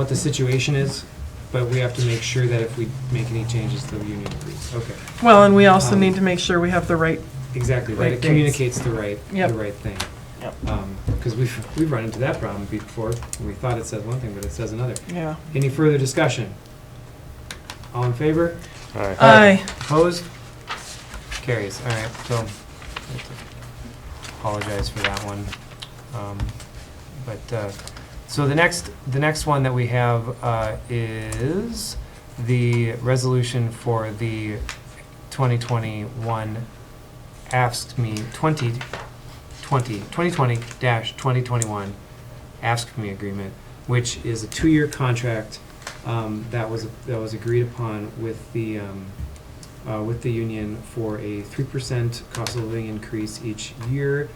the situation is, but we have to make sure that if we make any changes, the union agrees. Okay, Well, and we also Um, need to make sure we have the right, exactly, that Right it dates. communicates the right Yep. thing. Yep. Because we've run into that problem before, we thought it said one thing, but it says another. yeah. Any further discussion? All in favor? All right. Aye. Opposed? Carries, all right, so, I have to apologize for that one. So the next one that we have is the resolution for the 2021 AFSCME 2020-2021 AFSCME agreement, which is a 2-year contract that was agreed upon with the union for a 3% cost of living increase each year,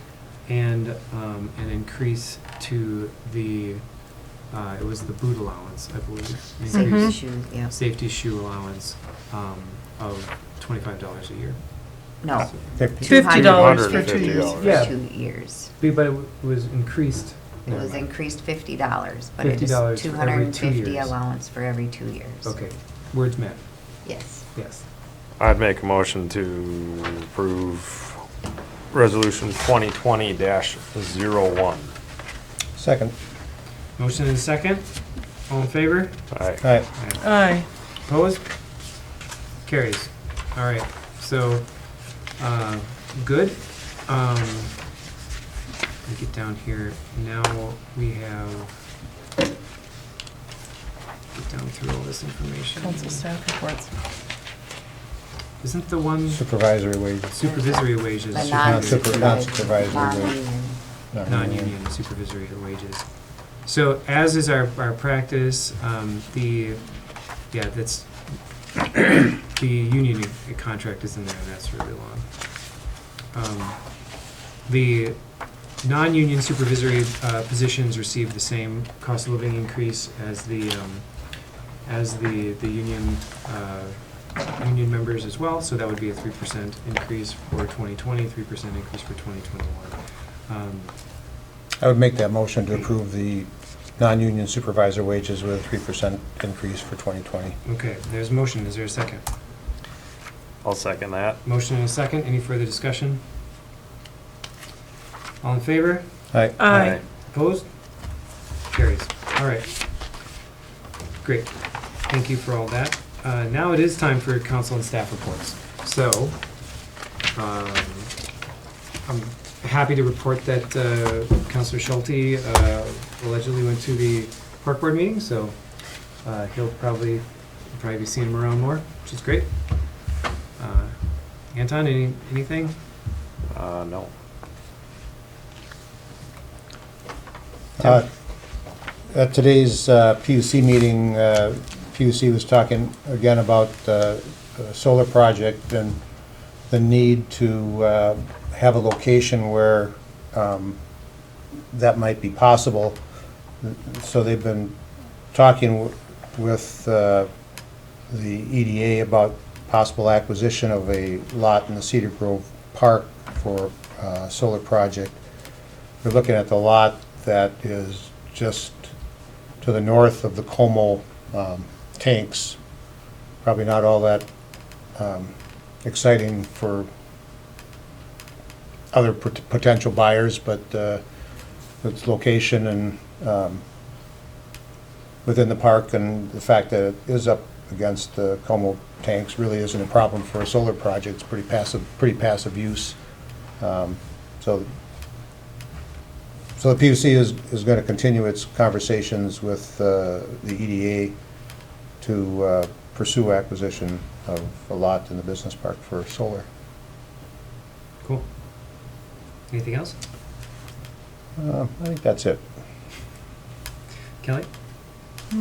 and an increase to the it was the boot allowance, I believe. Safety Mhm. shoe, yep. Safety shoe allowance of $25 a year. No, $50 for 2 years. $250. Yeah. for 2 years. But it was increased. It was increased $50, but it $50 is for every 2 250 years. allowance for every 2 years. Okay, words met, Yes. yes. I'd make a motion to approve resolution 2020-01. Second. Motion and a second, all in favor? All right. All right. Aye. Opposed? Carries. All right, so, good. Let me get down here. Now we have, get down through all this information. Council staff reports. Isn't the one Supervisory wages. supervisory wages? The supervisory- non-supervisory non-union. Non-union supervisory wages. So as is our practice, that's, the union contract is in there, and that's really long. The non-union supervisory positions receive the same cost of living increase as the union members as well, so that would be a 3% increase for 2020, 3% increase for 2021. I would make that motion to approve the non-union supervisor wages with a 3% increase for 2020. Okay, there's a motion, is there a second? I'll second that. Motion and a second, any further discussion? All in favor? Aye. Aye. Opposed? Carries. All right. Great. Thank you for all that. now it is time for council and staff reports. So, I'm happy to report that Councilor Schulte allegedly went to the park board meeting, so he'll probably be seeing him around more, which is great. Anton, anything? No. At today's PUC meeting, PUC was talking again about the solar project and the need to have a location where that might be possible. So they've been talking with the EDA about possible acquisition of a lot in the Cedar Grove Park for a solar project. We're looking at the lot that is just to the north of the Como tanks. Probably not all that exciting for other potential buyers, but its location and within the park and the fact that it is up against the Como tanks really isn't a problem for a solar project. It's pretty passive use. So the PUC is going to continue its conversations with the EDA to pursue acquisition of a lot in the business park for solar. Cool. Anything else? I think that's it. Kelly? I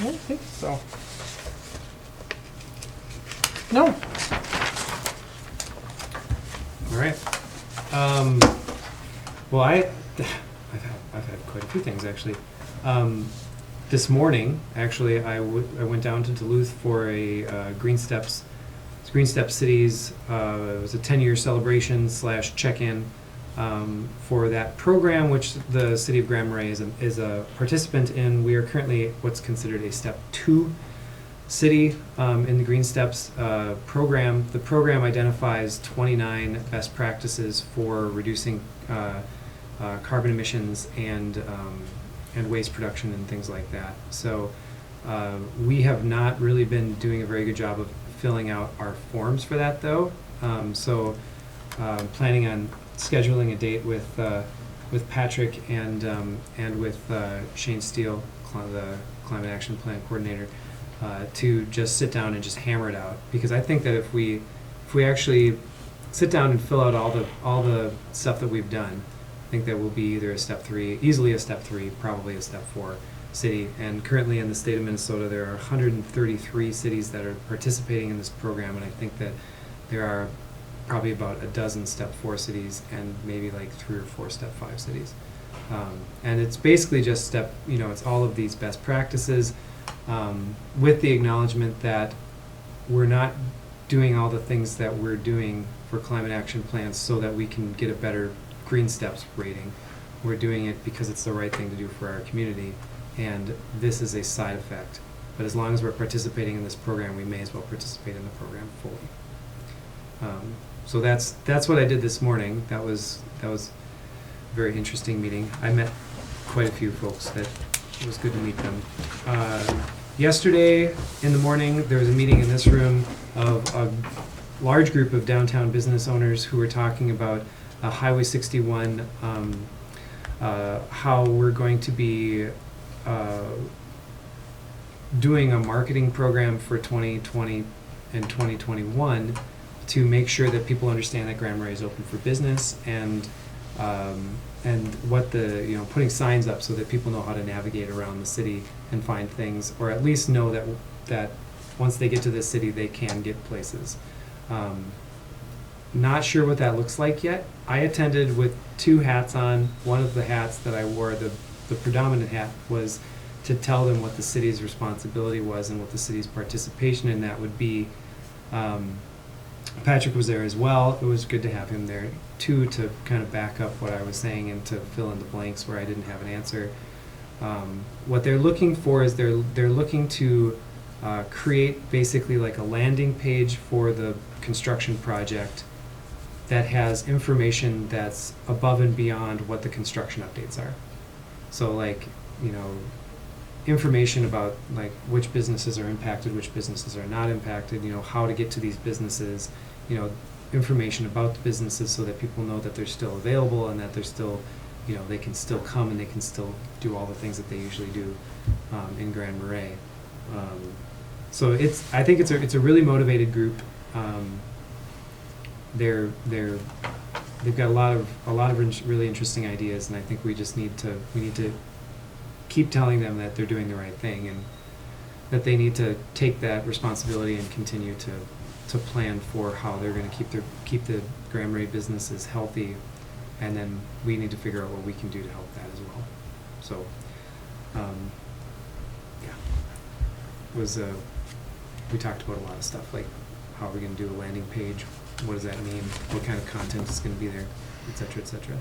don't think so. No. All right. Well, I've had quite a few things actually. This morning, actually, I went down to Duluth for a Green Steps Cities. It was a 10-year celebration / check-in for that program, which the city of Grand Marais is a participant in. We are currently what's considered a Step 2 city in the Green Steps program. The program identifies 29 best practices for reducing carbon emissions and waste production and things like that. So we have not really been doing a very good job of filling out our forms for that, though. So planning on scheduling a date with Patrick and with Shane Steele, the Climate Action Plan Coordinator, to just sit down and just hammer it out. Because I think that if we actually sit down and fill out all the stuff that we've done, I think that we'll be either a Step 3, easily a Step 3, probably a Step 4 city. And currently in the state of Minnesota, there are 133 cities that are participating in this program, and I think that there are probably about a dozen Step 4 cities and maybe like 3 or 4 Step 5 cities. And it's basically just it's all of these best practices with the acknowledgement that we're not doing all the things that we're doing for climate action plans so that we can get a better Green Steps rating. We're doing it because it's the right thing to do for our community, and this is a side effect. But as long as we're participating in this program, we may as well participate in the program fully. So that's what I did this morning. That was a very interesting meeting. I met quite a few folks. It was good to meet them. Yesterday in the morning, there was a meeting in this room of a large group of downtown business owners who were talking about Highway 61, how we're going to be doing a marketing program for 2020 and 2021 to make sure that people understand that Grand Marais is open for business, and what putting signs up so that people know how to navigate around the city and find things, or at least know that once they get to this city, they can get places. Not sure what that looks like yet. I attended with 2 hats on. One of the hats that I wore, the predominant hat, was to tell them what the city's responsibility was and what the city's participation in that would be. Patrick was there as well. It was good to have him there too, to kind of back up what I was saying and to fill in the blanks where I didn't have an answer. What they're looking for is they're looking to create basically like a landing page for the construction project that has information that's above and beyond what the construction updates are. So like, information about like which businesses are impacted, which businesses are not impacted, how to get to these businesses, information about the businesses so that people know that they're still available and that they're still, they can still come and they can still do all the things that they usually do in Grand Marais. So I think it's a really motivated group. They've got a lot of really interesting ideas, and I think we need to keep telling them that they're doing the right thing and that they need to take that responsibility and continue to plan for how they're going to keep the Grand Marais businesses healthy, and then we need to figure out what we can do to help that as well. So, we talked about a lot of stuff, like how are we going to do a landing page, what does that mean, what kind of content is going to be there, et cetera, et cetera.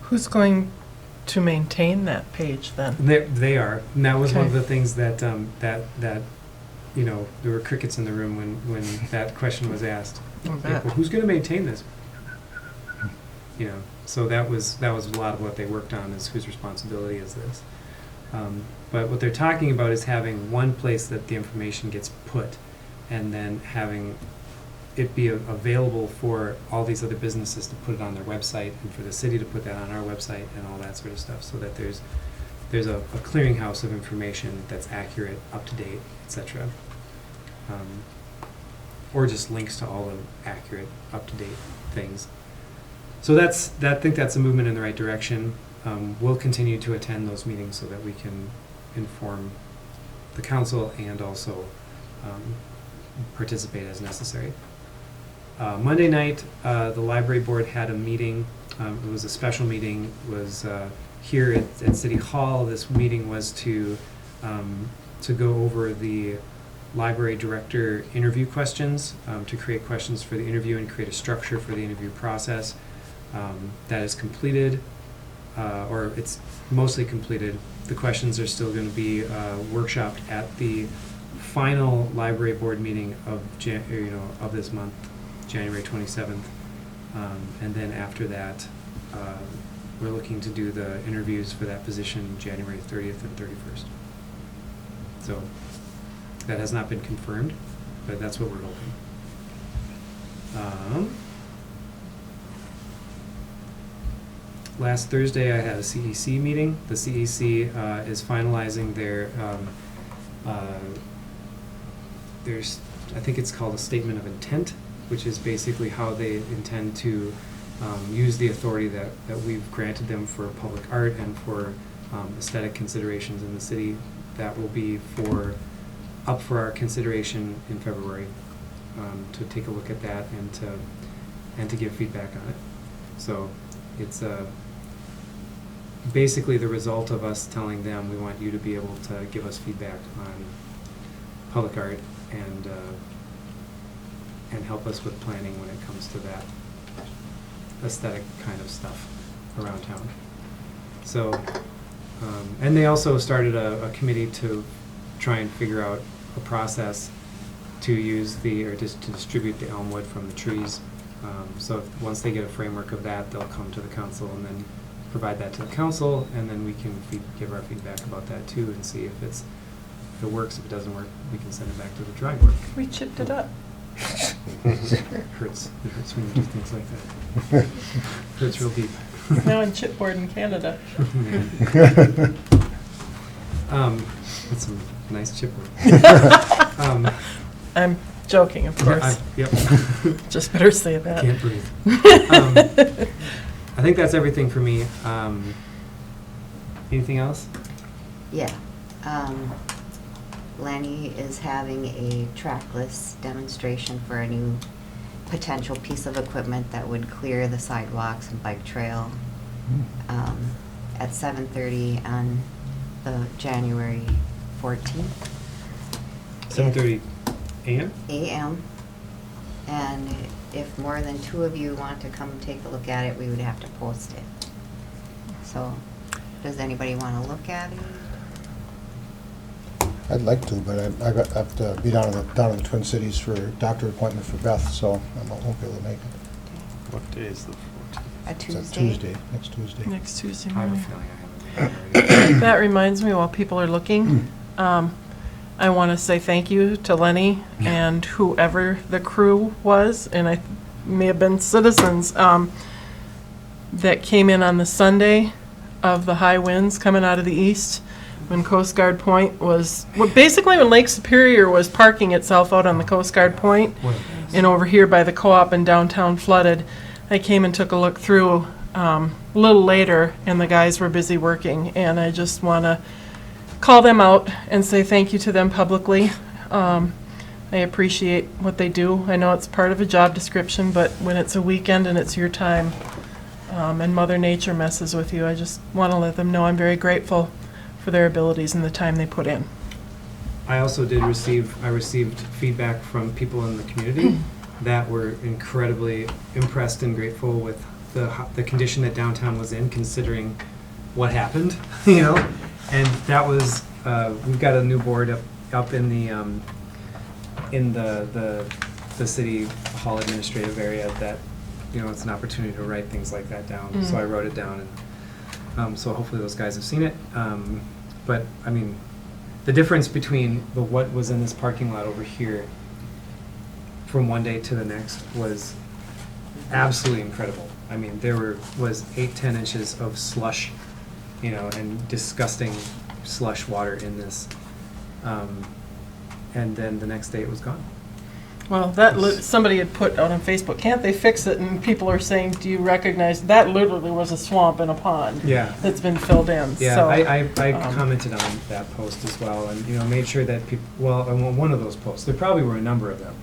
Who's going to maintain that page then? They are, and that was one of Okay. the things that there were crickets in the room when that question was asked. I'll Like, bet. well, who's going to maintain this? So that was a lot of what they worked on, is whose responsibility is this. But what they're talking about is having one place that the information gets put, and then having it be available for all these other businesses to put it on their website, and for the city to put that on our website and all that sort of stuff, so that there's a clearinghouse of information that's accurate, up to date, etc. Or just links to all the accurate, up to date things. So I think that's a movement in the right direction. We'll continue to attend those meetings so that we can inform the council and also participate as necessary. Monday night, the library board had a meeting. It was a special meeting. It was here at City Hall. This meeting was to go over the library director interview questions, to create questions for the interview and create a structure for the interview process. That is completed, or it's mostly completed. The questions are still going to be workshopped at the final library board meeting of of this month, January 27th, and then after that, we're looking to do the interviews for that position January 30th and 31st. So that has not been confirmed, but that's what we're hoping. Last Thursday, I had a CEC meeting. The CEC is finalizing their, I think it's called a statement of intent, which is basically how they intend to use the authority that we've granted them for public art and for aesthetic considerations in the city. That will be up for our consideration in February, to take a look at that and to give feedback on it. So it's basically the result of us telling them we want you to be able to give us feedback on public art and help us with planning when it comes to that aesthetic kind of stuff around town. So, and they also started a committee to try and figure out a process to use to distribute the elm wood from the trees. So once they get a framework of that, they'll come to the council and then provide that to the council, and then we can give our feedback about that too and see if it works. If it doesn't work, we can send it back to the drawing board. We chipped it up. It hurts when you do things like that. Hurts real deep. Now in chipboard in Canada. That's some nice chipboard. I'm joking, of course. Yep. Just better say that. Can't breathe. I think that's everything for me. Anything else? Yeah. Lanny is having a trackless demonstration for a new potential piece of equipment that would clear the sidewalks and bike trail at 7:30 on the January 14th. 7:30 a.m.? a.m. And if more than 2 of you want to come take a look at it, we would have to post it. So, does anybody want to look at it? I'd like to, but I have to be down in the Twin Cities for a doctor appointment for Beth, so I won't be able to make it. What day is the 14th? A It's Tuesday? a Tuesday, next Tuesday. Next Tuesday I have a morning. feeling I have a meeting. That reminds me, while people are looking, I want to say thank you to Lenny and whoever the crew was, and I may have been citizens, that came in on the Sunday of the high winds coming out of the east, when Coast Guard Point was, well, basically when Lake Superior was parking itself out on the Coast Guard Point, and over here by the co-op in downtown flooded. I came and took a look through a little later, and the guys were busy working, and I just want to call them out and say thank you to them publicly. I appreciate what they do. I know it's part of a job description, but when it's a weekend and it's your time, and Mother Nature messes with you, I just want to let them know I'm very grateful for their abilities and the time they put in. I also I received feedback from people in the community that were incredibly impressed and grateful with the condition that downtown was in, considering what happened, you know? And that was, we've got a new board up in the city hall administrative area that, you know, it's an opportunity to write things like that down. So I wrote it down, and so hopefully those guys have seen it. But I mean, the difference between what was in this parking lot over here from one day to the next was absolutely incredible. I mean, there was 8-10 inches of slush, you know, and disgusting slush water in this. And then the next day it was gone. Well, somebody had put out on Facebook, can't they fix it? And people are saying, do you recognize, that literally was a swamp and a pond. Yeah. That's been filled in. Yeah, So, I commented on that post as well, and, you know, made sure that people, well, on one of those posts, there probably were a number of them,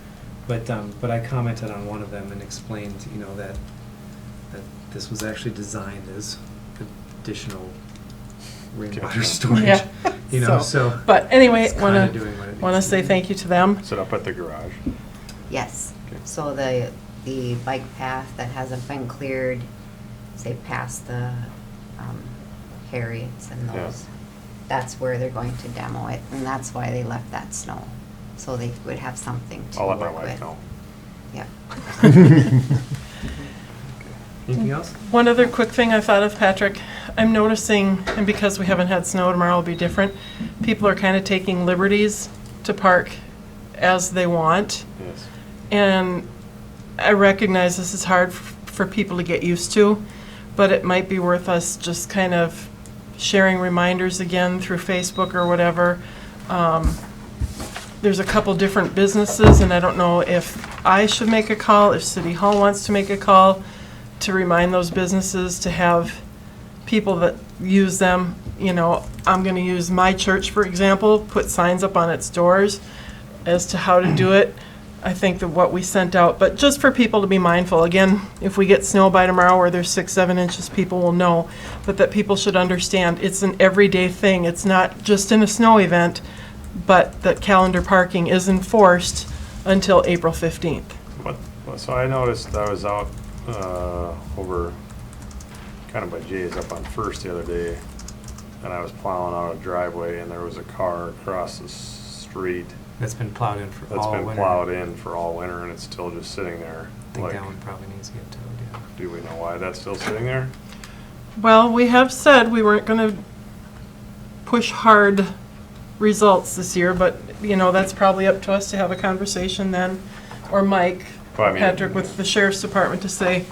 but I commented on one of them and explained, you know, that this was actually designed as additional rainwater storage, Yeah. you know, so. But anyway, it's kinda doing what it want to needs say do. thank you to them. Sit up at the garage. Yes. Okay. So the bike path that hasn't been cleared, say past the Harriets and Yeah. those, that's where they're going to demo it, and that's why they left that snow. So they would have something to I'll let my work wife with. know. Yeah. Anything else? One other quick thing I thought of, Patrick, I'm noticing, and because we haven't had snow, tomorrow will be different, people are kind of taking liberties to park as they want. Yes. And I recognize this is hard for people to get used to, but it might be worth us just kind of sharing reminders again through Facebook or whatever. There's a couple different businesses, and I don't know if I should make a call, if City Hall wants to make a call to remind those businesses to have people that use them. You know, I'm going to use my church, for example, put signs up on its doors as to how to do it. I think that what we sent out, but just for people to be mindful, again, if we get snow by tomorrow where there's 6-7 inches, people will know, but that people should understand it's an everyday thing. It's not just in a snow event, but that calendar parking is enforced until April 15th. So I noticed I was out over kind of by Jay's up on First the other day, and I was plowing out a driveway, and there was a car across the street That's been plowed in for that's all been winter. plowed in for all winter, and it's still just sitting there. I think Like, that one probably needs to get towed, yeah. do we know why that's still sitting there? Well, we have said we weren't going to push hard results this year, but, you know, that's probably up to us to have a conversation then, or Mike, Well, I mean- Patrick, with the sheriff's department to say.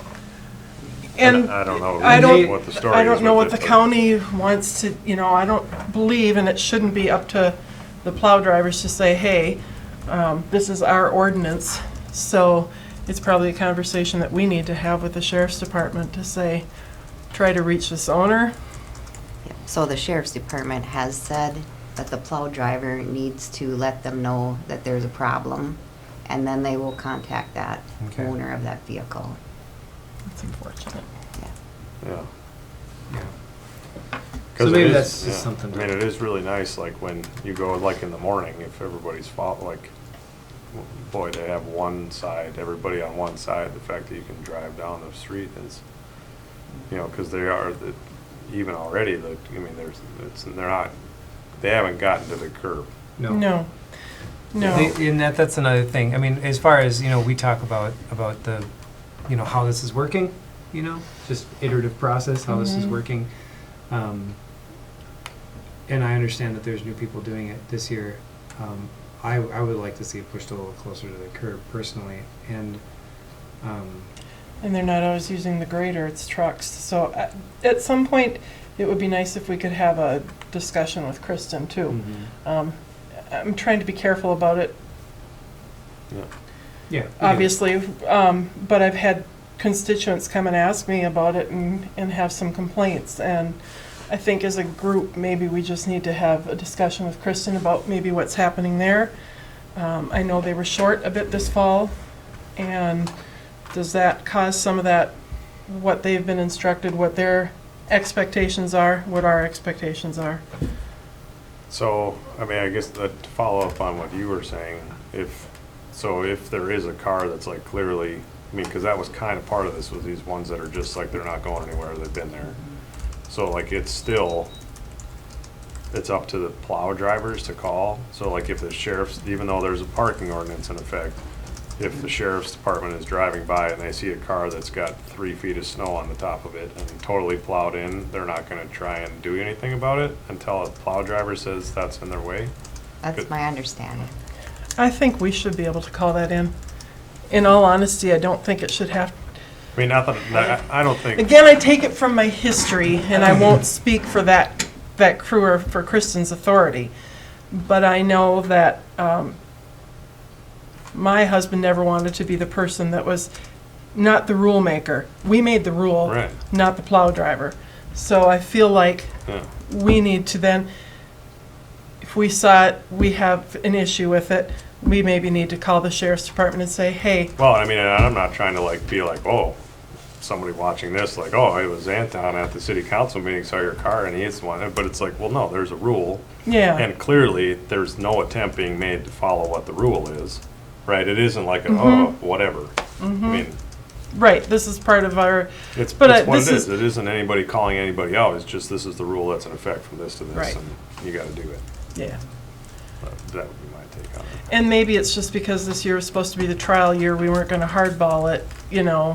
And I don't know I don't, what the story I is don't know with what it, the but- county wants to, you know, I don't believe, and it shouldn't be up to the plow drivers to say, hey, this is our ordinance. So it's probably a conversation that we need to have with the sheriff's department to say, try to reach this owner. So the sheriff's department has said that the plow driver needs to let them know that there's a problem, and then they will contact that Okay. owner of that vehicle. That's unfortunate. Yeah. Yeah. 'Cause So it maybe is- that's just yeah. something I mean, to, it is really nice, like, when you go, like, in the morning, if everybody's like, boy, to have one side, everybody on one side, the fact that you can drive down the street is, you know, because even already, I mean, they haven't gotten to the curb. no. No. No. And that's another thing. I mean, as far as, you know, we talk about the, you know, how this is working, you know, just iterative process, how this is Mhm. working. and I understand that there's new people doing it this year. I would like to see it pushed a little closer to the curb personally, and And they're not always using the grader, it's trucks. So at some point, it would be nice if we could have a discussion with Kristen too. I'm trying to be careful about it, yeah, obviously, but I've had constituents come and ask me about it and have some complaints. And I think as a group, maybe we just need to have a discussion with Kristen about maybe what's happening there. I know they were short a bit this fall, and does that cause some of that, what they've been instructed, what their expectations are, what our expectations are? So, I mean, I guess that to follow up on what you were saying, if there is a car that's like clearly, I mean, because that was kind of part of this, was these ones that are just like, they're not going anywhere, they've been there. So like, it's up to the plow drivers to call. So like, if the sheriff's, even though there's a parking ordinance in effect, if the sheriff's department is driving by and they see a car that's got 3 feet of snow on the top of it and totally plowed in, they're not gonna try and do anything about it until a plow driver says that's in their way? That's my understanding. I think we should be able to call that in. In all honesty, I don't think it should have. I mean, not that, I don't think. Again, I take it from my history, and I won't speak for that crew or for Kristen's authority. But I know that my husband never wanted to be the person that was not the rule maker. We made the rule, Right. not the plow driver. So I feel like Yeah. we need to then, if we saw it, we have an issue with it, we maybe need to call the sheriff's department and say, hey, Well, I mean, and I'm not trying to like be like, oh, somebody watching this, like, oh, it was Anton at the city council meeting, saw your car and he hits one. But it's like, well, no, there's a rule. yeah. And clearly, there's no attempt being made to follow what the rule is, right? It isn't like, oh, whatever. I mean, Right, this is part of our, it's But, what this it is- is. It isn't anybody calling anybody out. It's just, this is the rule that's in effect from this to this, Right. and you gotta do it. yeah. That would be my take on it. And maybe it's just because this year was supposed to be the trial year, we weren't gonna hardball it, you know.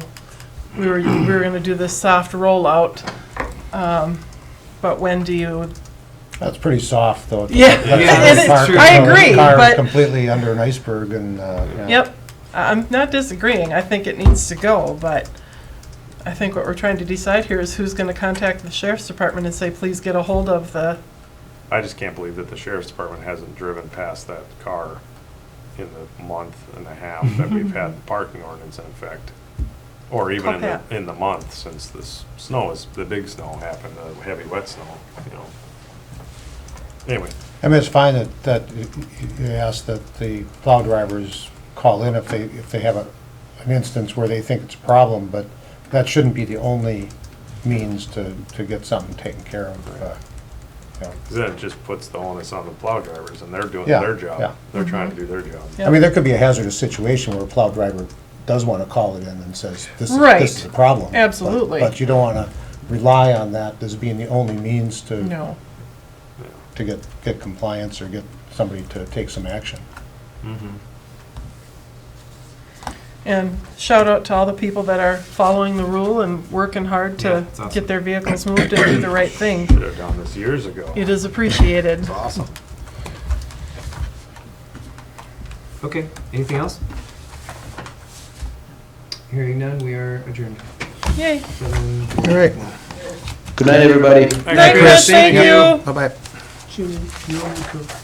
We were gonna do this soft rollout. But when do you, That's pretty soft, though. Yeah, it is Car- true. I agree, The car is but- completely under an iceberg and, yeah. yep, I'm not disagreeing, I think it needs to go, but I think what we're trying to decide here is who's gonna contact the sheriff's department and say, please get a hold of the, I just can't believe that the sheriff's department hasn't driven past that car in the month and a half that we've had the parking ordinance in effect. Or even Okay. in the month since this snow the big snow happened, the heavy wet snow, you know. Anyway, I mean, it's fine that you ask that the plow drivers call in if they have an instance where they think it's a problem, but that shouldn't be the only means to get something taken care of. Yeah. 'cause then it just puts the onus on the plow drivers and they're doing Yeah, their job. yeah. They're trying to do their job. Yeah. I mean, there could be a hazardous situation where a plow driver does want to call it in and says, this Right. is a problem. Absolutely. But you don't want to rely on that as being the only means to no. get compliance or get somebody to take some action. And shout out to all the people that are following the rule and working hard Yeah, to it's awesome. get their vehicles moved and do the right thing. Should have done this years ago. It is appreciated. It's awesome. Okay, anything else? Hearing none, we are adjourned. Yay. All right. Good night, everybody. Night, Chris, thank you. Bye-bye.